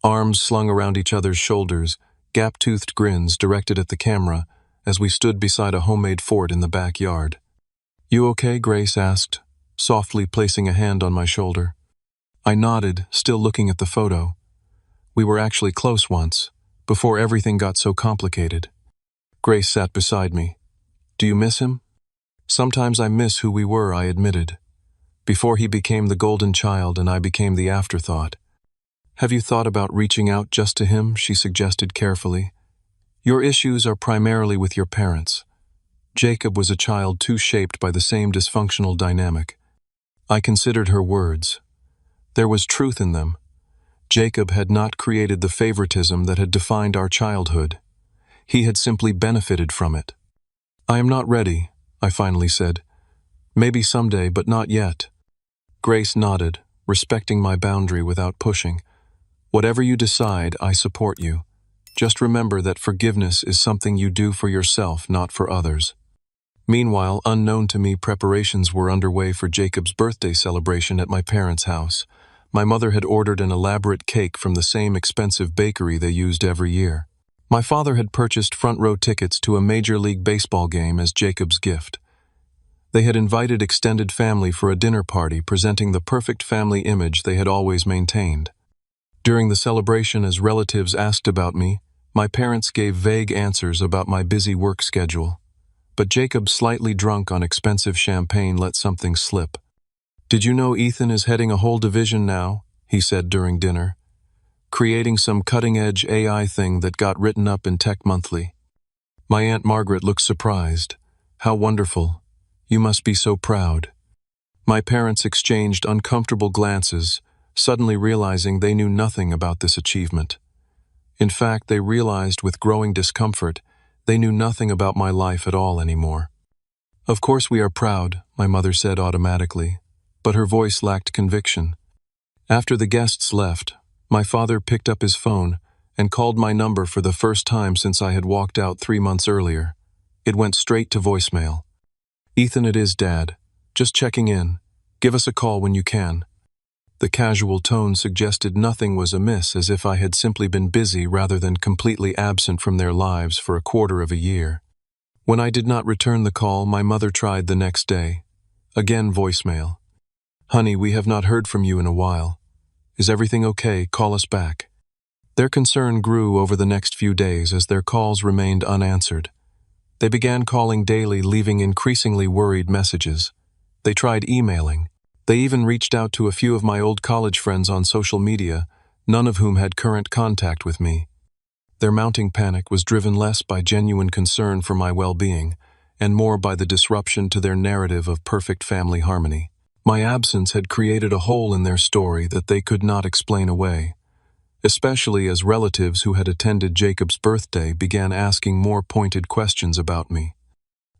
Speaker 1: arms slung around each other's shoulders, gap-toothed grins directed at the camera as we stood beside a homemade fort in the backyard. "You okay?" Grace asked, softly placing a hand on my shoulder. I nodded, still looking at the photo. We were actually close once, before everything got so complicated. Grace sat beside me. "Do you miss him?" "Sometimes I miss who we were," I admitted. Before he became the golden child and I became the afterthought. "Have you thought about reaching out just to him?" she suggested carefully. "Your issues are primarily with your parents. Jacob was a child too shaped by the same dysfunctional dynamic." I considered her words. There was truth in them. Jacob had not created the favoritism that had defined our childhood. He had simply benefited from it. "I am not ready," I finally said. "Maybe someday, but not yet." Grace nodded, respecting my boundary without pushing. Whatever you decide, I support you. Just remember that forgiveness is something you do for yourself, not for others." Meanwhile, unknown to me, preparations were underway for Jacob's birthday celebration at my parents' house. My mother had ordered an elaborate cake from the same expensive bakery they used every year. My father had purchased front-row tickets to a Major League Baseball game as Jacob's gift. They had invited extended family for a dinner party, presenting the perfect family image they had always maintained. During the celebration, as relatives asked about me, my parents gave vague answers about my busy work schedule. But Jacob, slightly drunk on expensive champagne, let something slip. "Did you know Ethan is heading a whole division now?" he said during dinner. "Creating some cutting-edge AI thing that got written up in Tech Monthly." My Aunt Margaret looked surprised. "How wonderful. You must be so proud." My parents exchanged uncomfortable glances, suddenly realizing they knew nothing about this achievement. In fact, they realized with growing discomfort they knew nothing about my life at all anymore. "Of course we are proud," my mother said automatically, but her voice lacked conviction. After the guests left, my father picked up his phone and called my number for the first time since I had walked out 3 months earlier. It went straight to voicemail. "Ethan, it is Dad. Just checking in. Give us a call when you can." The casual tone suggested nothing was amiss, as if I had simply been busy rather than completely absent from their lives for a quarter of a year. When I did not return the call, my mother tried the next day. Again voicemail. "Honey, we have not heard from you in a while. Is everything okay? Call us back." Their concern grew over the next few days as their calls remained unanswered. They began calling daily, leaving increasingly worried messages. They tried emailing. They even reached out to a few of my old college friends on social media, none of whom had current contact with me. Their mounting panic was driven less by genuine concern for my well-being, and more by the disruption to their narrative of perfect family harmony. My absence had created a hole in their story that they could not explain away, especially as relatives who had attended Jacob's birthday began asking more pointed questions about me.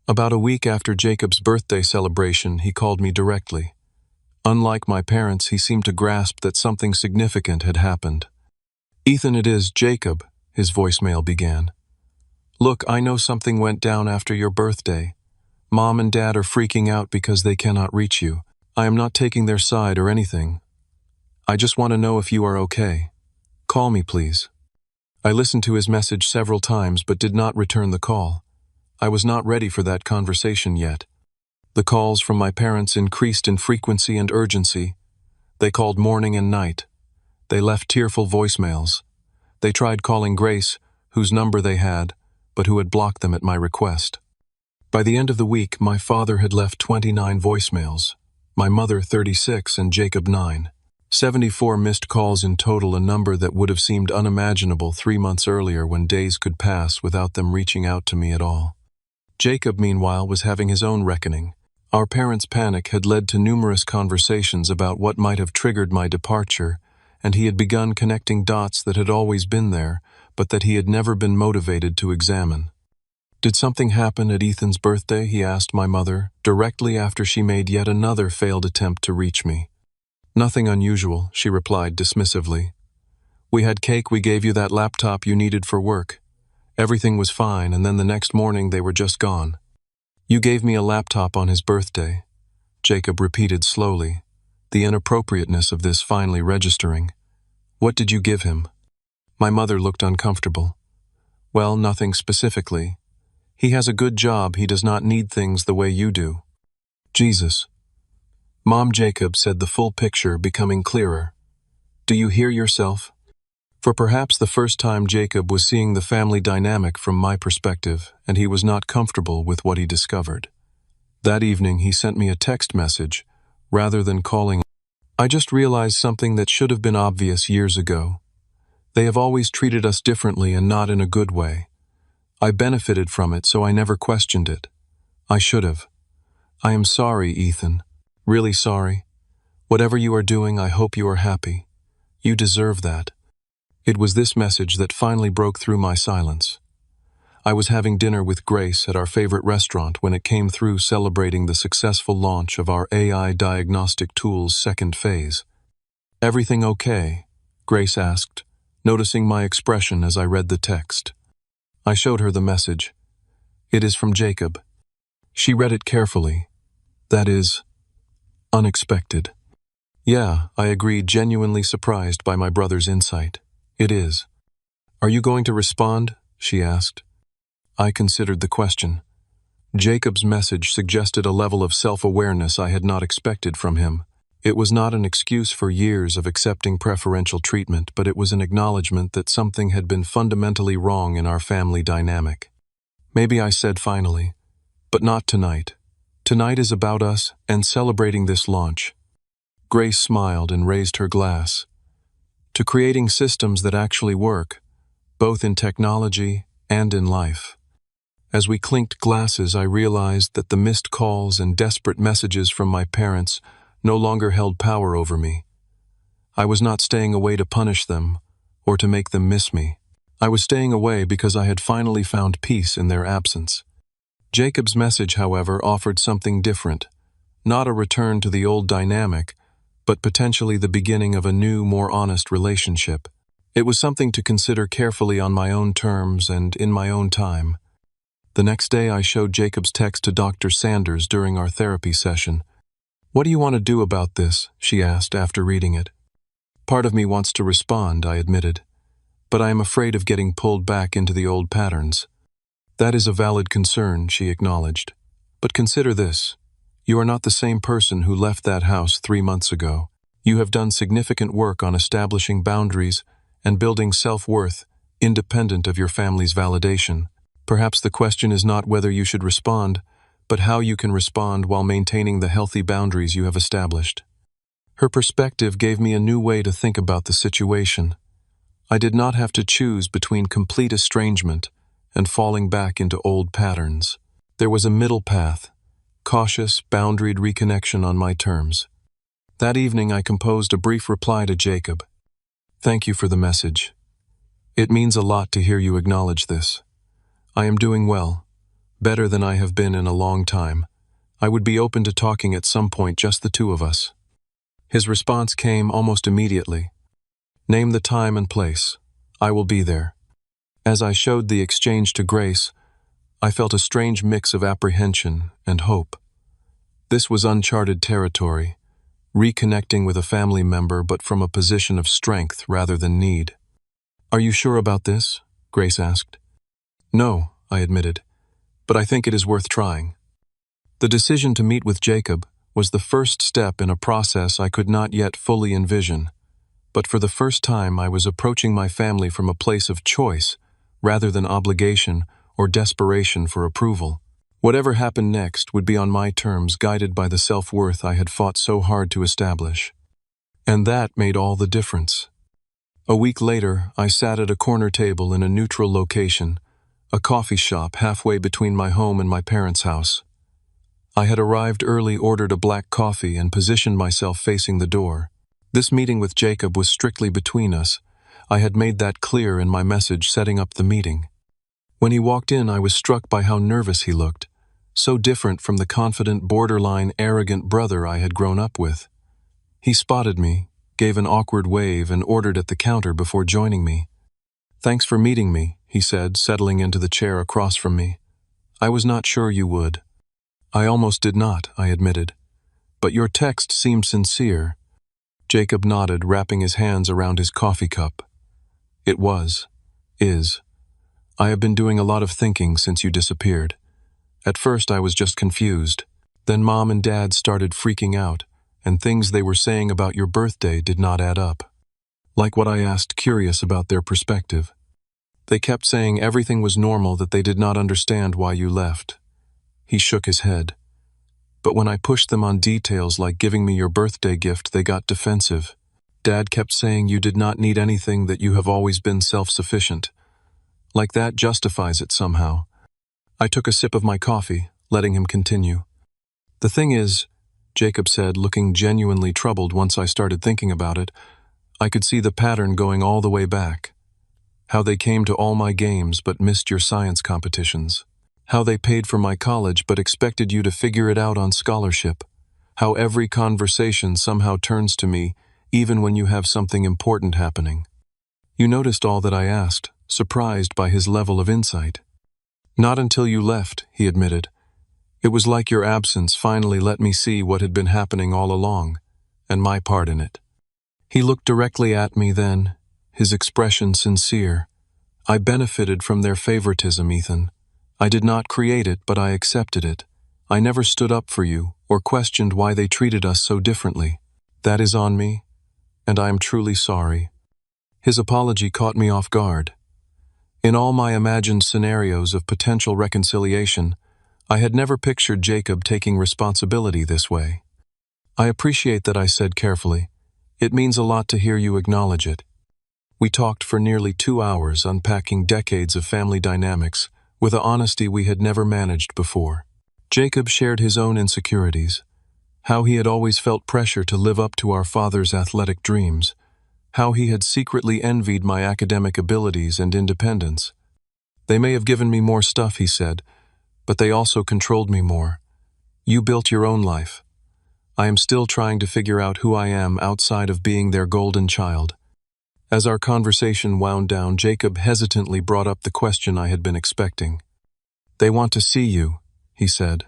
Speaker 1: About a week after Jacob's birthday celebration, he called me directly. Unlike my parents, he seemed to grasp that something significant had happened. "Ethan, it is Jacob," his voicemail began. "Look, I know something went down after your birthday. Mom and Dad are freaking out because they cannot reach you. I am not taking their side or anything. I just want to know if you are okay. Call me, please." I listened to his message several times but did not return the call. I was not ready for that conversation yet. The calls from my parents increased in frequency and urgency. They called morning and night. They left tearful voicemails. They tried calling Grace, whose number they had, but who had blocked them at my request. By the end of the week, my father had left 29 voicemails, my mother 36, and Jacob 9. 74 missed calls in total, a number that would have seemed unimaginable 3 months earlier when days could pass without them reaching out to me at all. Jacob, meanwhile, was having his own reckoning. Our parents' panic had led to numerous conversations about what might have triggered my departure, and he had begun connecting dots that had always been there, but that he had never been motivated to examine. "Did something happen at Ethan's birthday?" he asked my mother, directly after she made yet another failed attempt to reach me. "Nothing unusual," she replied dismissively. "We had cake, we gave you that laptop you needed for work. Everything was fine, and then the next morning they were just gone." "You gave me a laptop on his birthday," Jacob repeated slowly, the inappropriateness of this finally registering. "What did you give him?" My mother looked uncomfortable. "Well, nothing specifically. He has a good job, he does not need things the way you do." "Jesus." Mom, Jacob said, the full picture becoming clearer. "Do you hear yourself?" For perhaps the first time, Jacob was seeing the family dynamic from my perspective, and he was not comfortable with what he discovered. That evening, he sent me a text message, rather than calling. "I just realized something that should have been obvious years ago. They have always treated us differently and not in a good way. I benefited from it, so I never questioned it. I should have. I am sorry, Ethan. Really sorry. Whatever you are doing, I hope you are happy. You deserve that." It was this message that finally broke through my silence. I was having dinner with Grace at our favorite restaurant when it came through, celebrating the successful launch of our AI diagnostic tool's second phase. "Everything okay?" Grace asked, noticing my expression as I read the text. I showed her the message. It is from Jacob. She read it carefully. That is, unexpected. Yeah, I agreed, genuinely surprised by my brother's insight. It is. Are you going to respond? She asked. I considered the question. Jacob's message suggested a level of self-awareness I had not expected from him. It was not an excuse for years of accepting preferential treatment, but it was an acknowledgement that something had been fundamentally wrong in our family dynamic. Maybe I said finally, but not tonight. Tonight is about us and celebrating this launch. Grace smiled and raised her glass. To creating systems that actually work, both in technology and in life. As we clinked glasses, I realized that the missed calls and desperate messages from my parents no longer held power over me. I was not staying away to punish them or to make them miss me. I was staying away because I had finally found peace in their absence. Jacob's message, however, offered something different. Not a return to the old dynamic, but potentially the beginning of a new, more honest relationship. It was something to consider carefully on my own terms and in my own time. The next day I showed Jacob's text to Dr. Sanders during our therapy session. What do you want to do about this? She asked after reading it. Part of me wants to respond, I admitted, but I am afraid of getting pulled back into the old patterns. That is a valid concern, she acknowledged. But consider this. You are not the same person who left that house 3 months ago. You have done significant work on establishing boundaries and building self-worth, independent of your family's validation. Perhaps the question is not whether you should respond, but how you can respond while maintaining the healthy boundaries you have established. Her perspective gave me a new way to think about the situation. I did not have to choose between complete estrangement and falling back into old patterns. There was a middle path, cautious, boundaried reconnection on my terms. That evening I composed a brief reply to Jacob. Thank you for the message. It means a lot to hear you acknowledge this. I am doing well, better than I have been in a long time. I would be open to talking at some point, just the two of us. His response came almost immediately. Name the time and place. I will be there. As I showed the exchange to Grace, I felt a strange mix of apprehension and hope. This was uncharted territory, reconnecting with a family member but from a position of strength rather than need. Are you sure about this? Grace asked. No, I admitted, but I think it is worth trying. The decision to meet with Jacob was the first step in a process I could not yet fully envision, but for the first time I was approaching my family from a place of choice rather than obligation or desperation for approval. Whatever happened next would be on my terms, guided by the self-worth I had fought so hard to establish. And that made all the difference. A week later, I sat at a corner table in a neutral location, a coffee shop halfway between my home and my parents' house. I had arrived early, ordered a black coffee, and positioned myself facing the door. This meeting with Jacob was strictly between us. I had made that clear in my message setting up the meeting. When he walked in, I was struck by how nervous he looked, so different from the confident, borderline arrogant brother I had grown up with. He spotted me, gave an awkward wave, and ordered at the counter before joining me. Thanks for meeting me, he said, settling into the chair across from me. I was not sure you would. I almost did not, I admitted. But your text seemed sincere. Jacob nodded, wrapping his hands around his coffee cup. It is. I have been doing a lot of thinking since you disappeared. At first I was just confused. Then Mom and Dad started freaking out, and things they were saying about your birthday did not add up. Like what I asked, curious about their perspective. They kept saying everything was normal, that they did not understand why you left. He shook his head. But when I pushed them on details like giving me your birthday gift, they got defensive. Dad kept saying you did not need anything, that you have always been self-sufficient. Like that justifies it somehow. I took a sip of my coffee, letting him continue. The thing is, Jacob said, looking genuinely troubled once I started thinking about it, I could see the pattern going all the way back. How they came to all my games but missed your science competitions. How they paid for my college but expected you to figure it out on scholarship. How every conversation somehow turns to me, even when you have something important happening. You noticed all that I asked, surprised by his level of insight. Not until you left, he admitted. It was like your absence finally let me see what had been happening all along, and my part in it. He looked directly at me then, his expression sincere. I benefited from their favoritism, Ethan. I did not create it, but I accepted it. I never stood up for you, or questioned why they treated us so differently. That is on me, and I am truly sorry. His apology caught me off guard. In all my imagined scenarios of potential reconciliation, I had never pictured Jacob taking responsibility this way. I appreciate that, I said carefully. It means a lot to hear you acknowledge it. We talked for nearly 2 hours, unpacking decades of family dynamics with an honesty we had never managed before. Jacob shared his own insecurities, how he had always felt pressure to live up to our father's athletic dreams, how he had secretly envied my academic abilities and independence. They may have given me more stuff, he said, but they also controlled me more. You built your own life. I am still trying to figure out who I am outside of being their golden child. As our conversation wound down, Jacob hesitantly brought up the question I had been expecting. They want to see you, he said.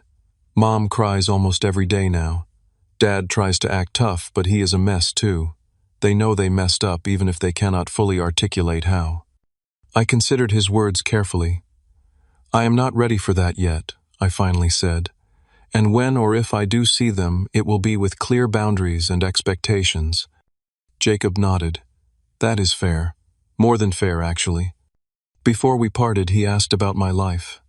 Speaker 1: Mom cries almost every day now. Dad tries to act tough, but he is a mess too. They know they messed up even if they cannot fully articulate how. I considered his words carefully. I am not ready for that yet, I finally said. And when or if I do see them, it will be with clear boundaries and expectations. Jacob nodded. That is fair. More than fair, actually. Before we parted, he asked about my life.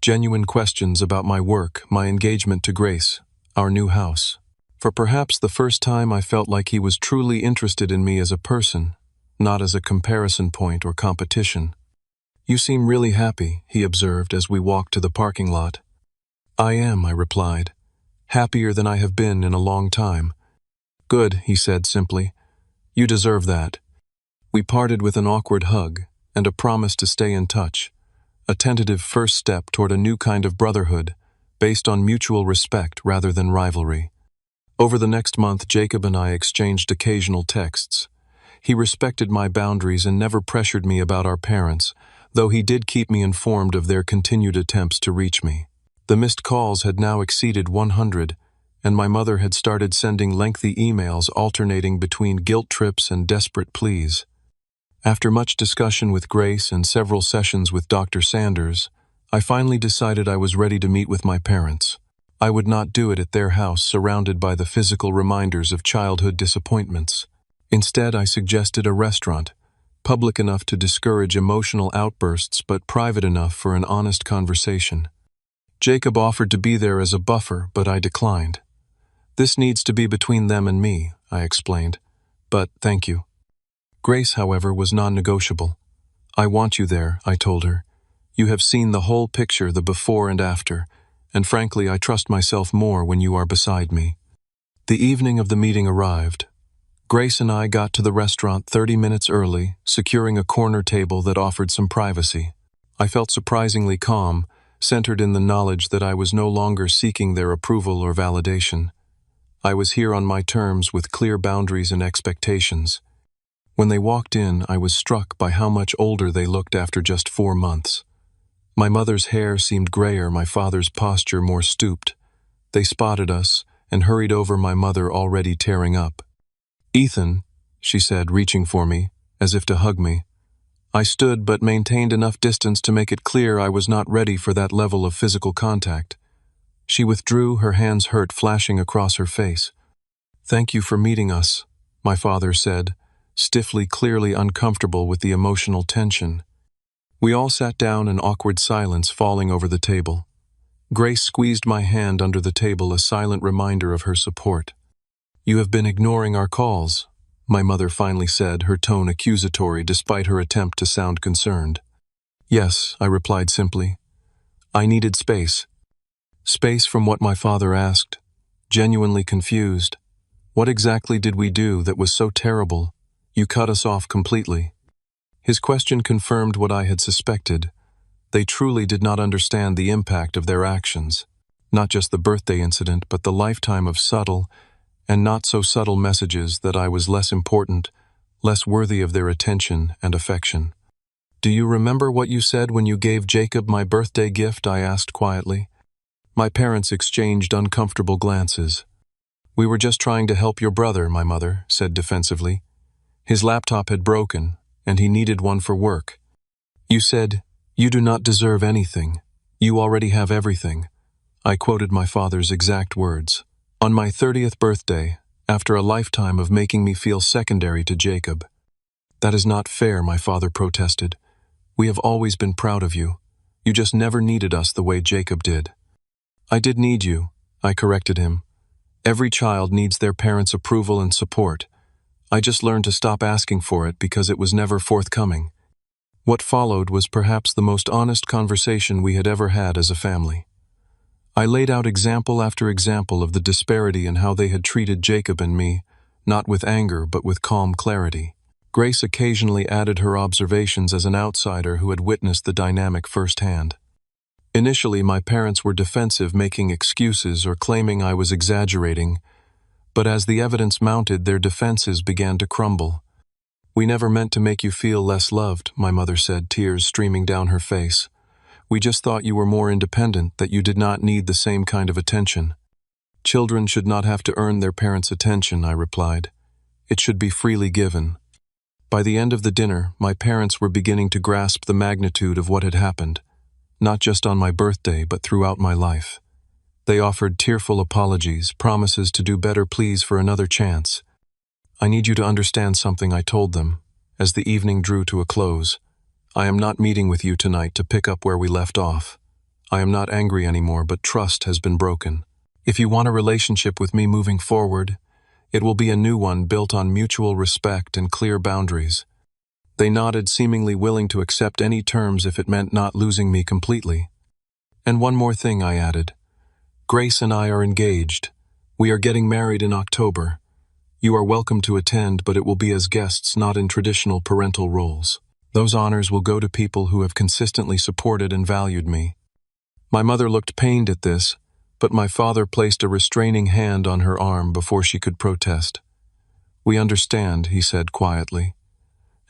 Speaker 1: Genuine questions about my work, my engagement to Grace, our new house. For perhaps the first time, I felt like he was truly interested in me as a person, not as a comparison point or competition. You seem really happy, he observed as we walked to the parking lot. I am, I replied. Happier than I have been in a long time. Good, he said simply. You deserve that. We parted with an awkward hug and a promise to stay in touch, a tentative first step toward a new kind of brotherhood, based on mutual respect rather than rivalry. Over the next month, Jacob and I exchanged occasional texts. He respected my boundaries and never pressured me about our parents, though he did keep me informed of their continued attempts to reach me. The missed calls had now exceeded 100, and my mother had started sending lengthy emails alternating between guilt trips and desperate pleas. After much discussion with Grace and several sessions with Dr. Sanders, I finally decided I was ready to meet with my parents. I would not do it at their house, surrounded by the physical reminders of childhood disappointments. Instead, I suggested a restaurant, public enough to discourage emotional outbursts but private enough for an honest conversation. Jacob offered to be there as a buffer, but I declined. This needs to be between them and me, I explained. But thank you. Grace, however, was non-negotiable. I want you there, I told her. You have seen the whole picture, the before and after, and frankly, I trust myself more when you are beside me. The evening of the meeting arrived. Grace and I got to the restaurant 30 minutes early, securing a corner table that offered some privacy. I felt surprisingly calm, centered in the knowledge that I was no longer seeking their approval or validation. I was here on my terms with clear boundaries and expectations. When they walked in, I was struck by how much older they looked after just 4 months. My mother's hair seemed grayer, my father's posture more stooped. They spotted us and hurried over my mother, already tearing up. Ethan, she said, reaching for me, as if to hug me. I stood but maintained enough distance to make it clear I was not ready for that level of physical contact. She withdrew, her hands hurt flashing across her face. Thank you for meeting us, my father said, stiffly, clearly uncomfortable with the emotional tension. We all sat down, in awkward silence falling over the table. Grace squeezed my hand under the table, a silent reminder of her support. You have been ignoring our calls, my mother finally said, her tone accusatory despite her attempt to sound concerned. Yes, I replied simply. I needed space. Space from what my father asked, genuinely confused. What exactly did we do that was so terrible? You cut us off completely. His question confirmed what I had suspected. They truly did not understand the impact of their actions. Not just the birthday incident, but the lifetime of subtle and not so subtle messages that I was less important less worthy of their attention and affection. "Do you remember what you said when you gave Jacob my birthday gift?" I asked quietly. My parents exchanged uncomfortable glances. "We were just trying to help your brother," my mother said defensively. "His laptop had broken, and he needed one for work. You said, 'You do not deserve anything. You already have everything.'" I quoted my father's exact words. On my 30th birthday, after a lifetime of making me feel secondary to Jacob. "That is not fair," my father protested. "We have always been proud of you. You just never needed us the way Jacob did." "I did need you," I corrected him. "Every child needs their parents' approval and support. I just learned to stop asking for it because it was never forthcoming." What followed was perhaps the most honest conversation we had ever had as a family. I laid out example after example of the disparity in how they had treated Jacob and me, not with anger but with calm clarity. Grace occasionally added her observations as an outsider who had witnessed the dynamic firsthand. Initially, my parents were defensive, making excuses or claiming I was exaggerating, but as the evidence mounted, their defenses began to crumble. "We never meant to make you feel less loved," my mother said, tears streaming down her face. "We just thought you were more independent, that you did not need the same kind of attention." "Children should not have to earn their parents' attention," I replied. "It should be freely given." By the end of the dinner, my parents were beginning to grasp the magnitude of what had happened, not just on my birthday but throughout my life. They offered tearful apologies, promises to do better, pleas for another chance. "I need you to understand something," I told them, as the evening drew to a close. "I am not meeting with you tonight to pick up where we left off. I am not angry anymore, but trust has been broken. If you want a relationship with me moving forward, it will be a new one built on mutual respect and clear boundaries." They nodded, seemingly willing to accept any terms if it meant not losing me completely. "And one more thing," I added. "Grace and I are engaged. We are getting married in October. You are welcome to attend, but it will be as guests, not in traditional parental roles. Those honors will go to people who have consistently supported and valued me." My mother looked pained at this, but my father placed a restraining hand on her arm before she could protest. "We understand," he said quietly,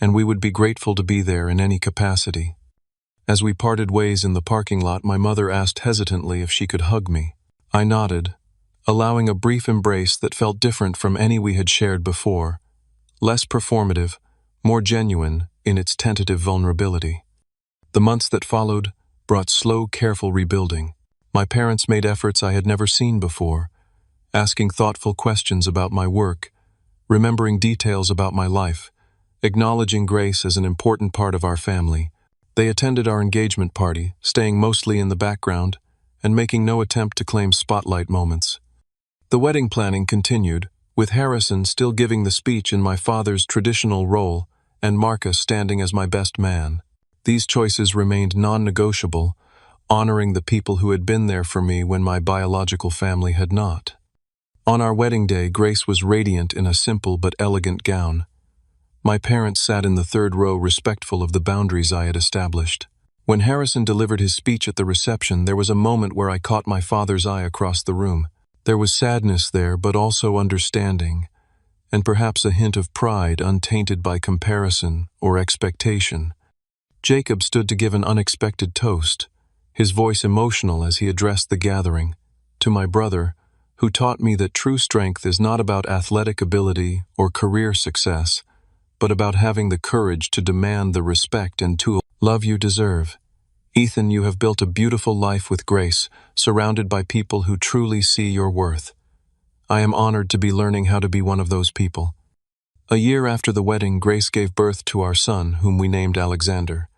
Speaker 1: "and we would be grateful to be there in any capacity." As we parted ways in the parking lot, my mother asked hesitantly if she could hug me. I nodded, allowing a brief embrace that felt different from any we had shared before, less performative, more genuine in its tentative vulnerability. The months that followed brought slow, careful rebuilding. My parents made efforts I had never seen before, asking thoughtful questions about my work, remembering details about my life, acknowledging Grace as an important part of our family. They attended our engagement party, staying mostly in the background and making no attempt to claim spotlight moments. The wedding planning continued, with Harrison still giving the speech in my father's traditional role and Marcus standing as my best man. These choices remained non-negotiable, honoring the people who had been there for me when my biological family had not. On our wedding day, Grace was radiant in a simple but elegant gown. My parents sat in the third row, respectful of the boundaries I had established. When Harrison delivered his speech at the reception, there was a moment where I caught my father's eye across the room. There was sadness there, but also understanding, and perhaps a hint of pride untainted by comparison or expectation. Jacob stood to give an unexpected toast, his voice emotional as he addressed the gathering, to my brother, who taught me that true strength is not about athletic ability or career success, but about having the courage to demand the respect and love you deserve. Ethan, you have built a beautiful life with Grace, surrounded by people who truly see your worth. I am honored to be learning how to be one of those people. A year after the wedding, Grace gave birth to our son, whom we named Alexander.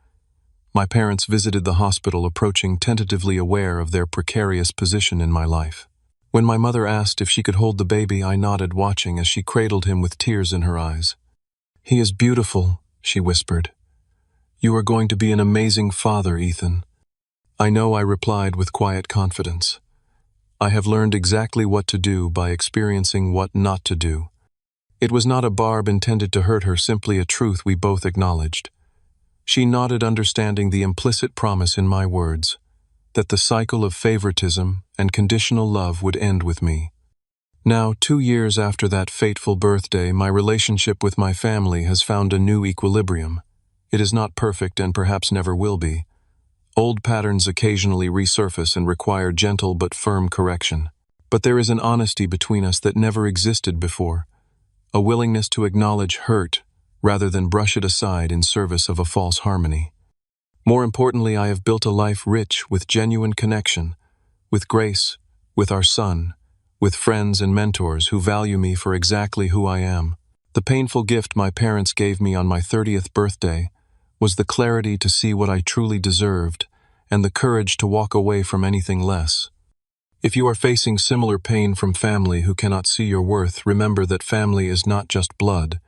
Speaker 1: My parents visited the hospital, approaching tentatively aware of their precarious position in my life. When my mother asked if she could hold the baby, I nodded, watching as she cradled him with tears in her eyes. "He is beautiful," she whispered. "You are going to be an amazing father, Ethan." "I know," I replied with quiet confidence. "I have learned exactly what to do by experiencing what not to do." It was not a barb intended to hurt her, simply a truth we both acknowledged. She nodded, understanding the implicit promise in my words, that the cycle of favoritism and conditional love would end with me. Now, 2 years after that fateful birthday, my relationship with my family has found a new equilibrium. It is not perfect and perhaps never will be. Old patterns occasionally resurface and require gentle but firm correction. But there is an honesty between us that never existed before, a willingness to acknowledge hurt rather than brush it aside in service of a false harmony. More importantly, I have built a life rich with genuine connection, with grace, with our son, with friends and mentors who value me for exactly who I am. The painful gift my parents gave me on my 30th birthday was the clarity to see what I truly deserved and the courage to walk away from anything less. If you are facing similar pain from family who cannot see your worth, remember that family is not just blood.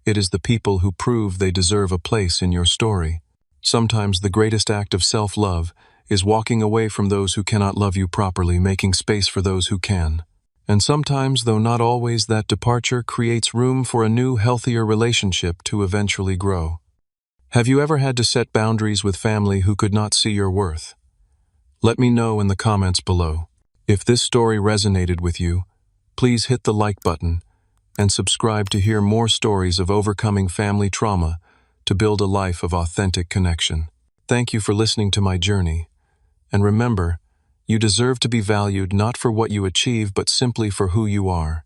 Speaker 1: It is the people who prove they deserve a place in your story. Sometimes the greatest act of self-love is walking away from those who cannot love you properly, making space for those who can. And sometimes, though not always, that departure creates room for a new, healthier relationship to eventually grow. Have you ever had to set boundaries with family who could not see your worth? Let me know in the comments below. If this story resonated with you, please hit the like button and subscribe to hear more stories of overcoming family trauma to build a life of authentic connection. Thank you for listening to my journey. And remember, you deserve to be valued not for what you achieve but simply for who you are.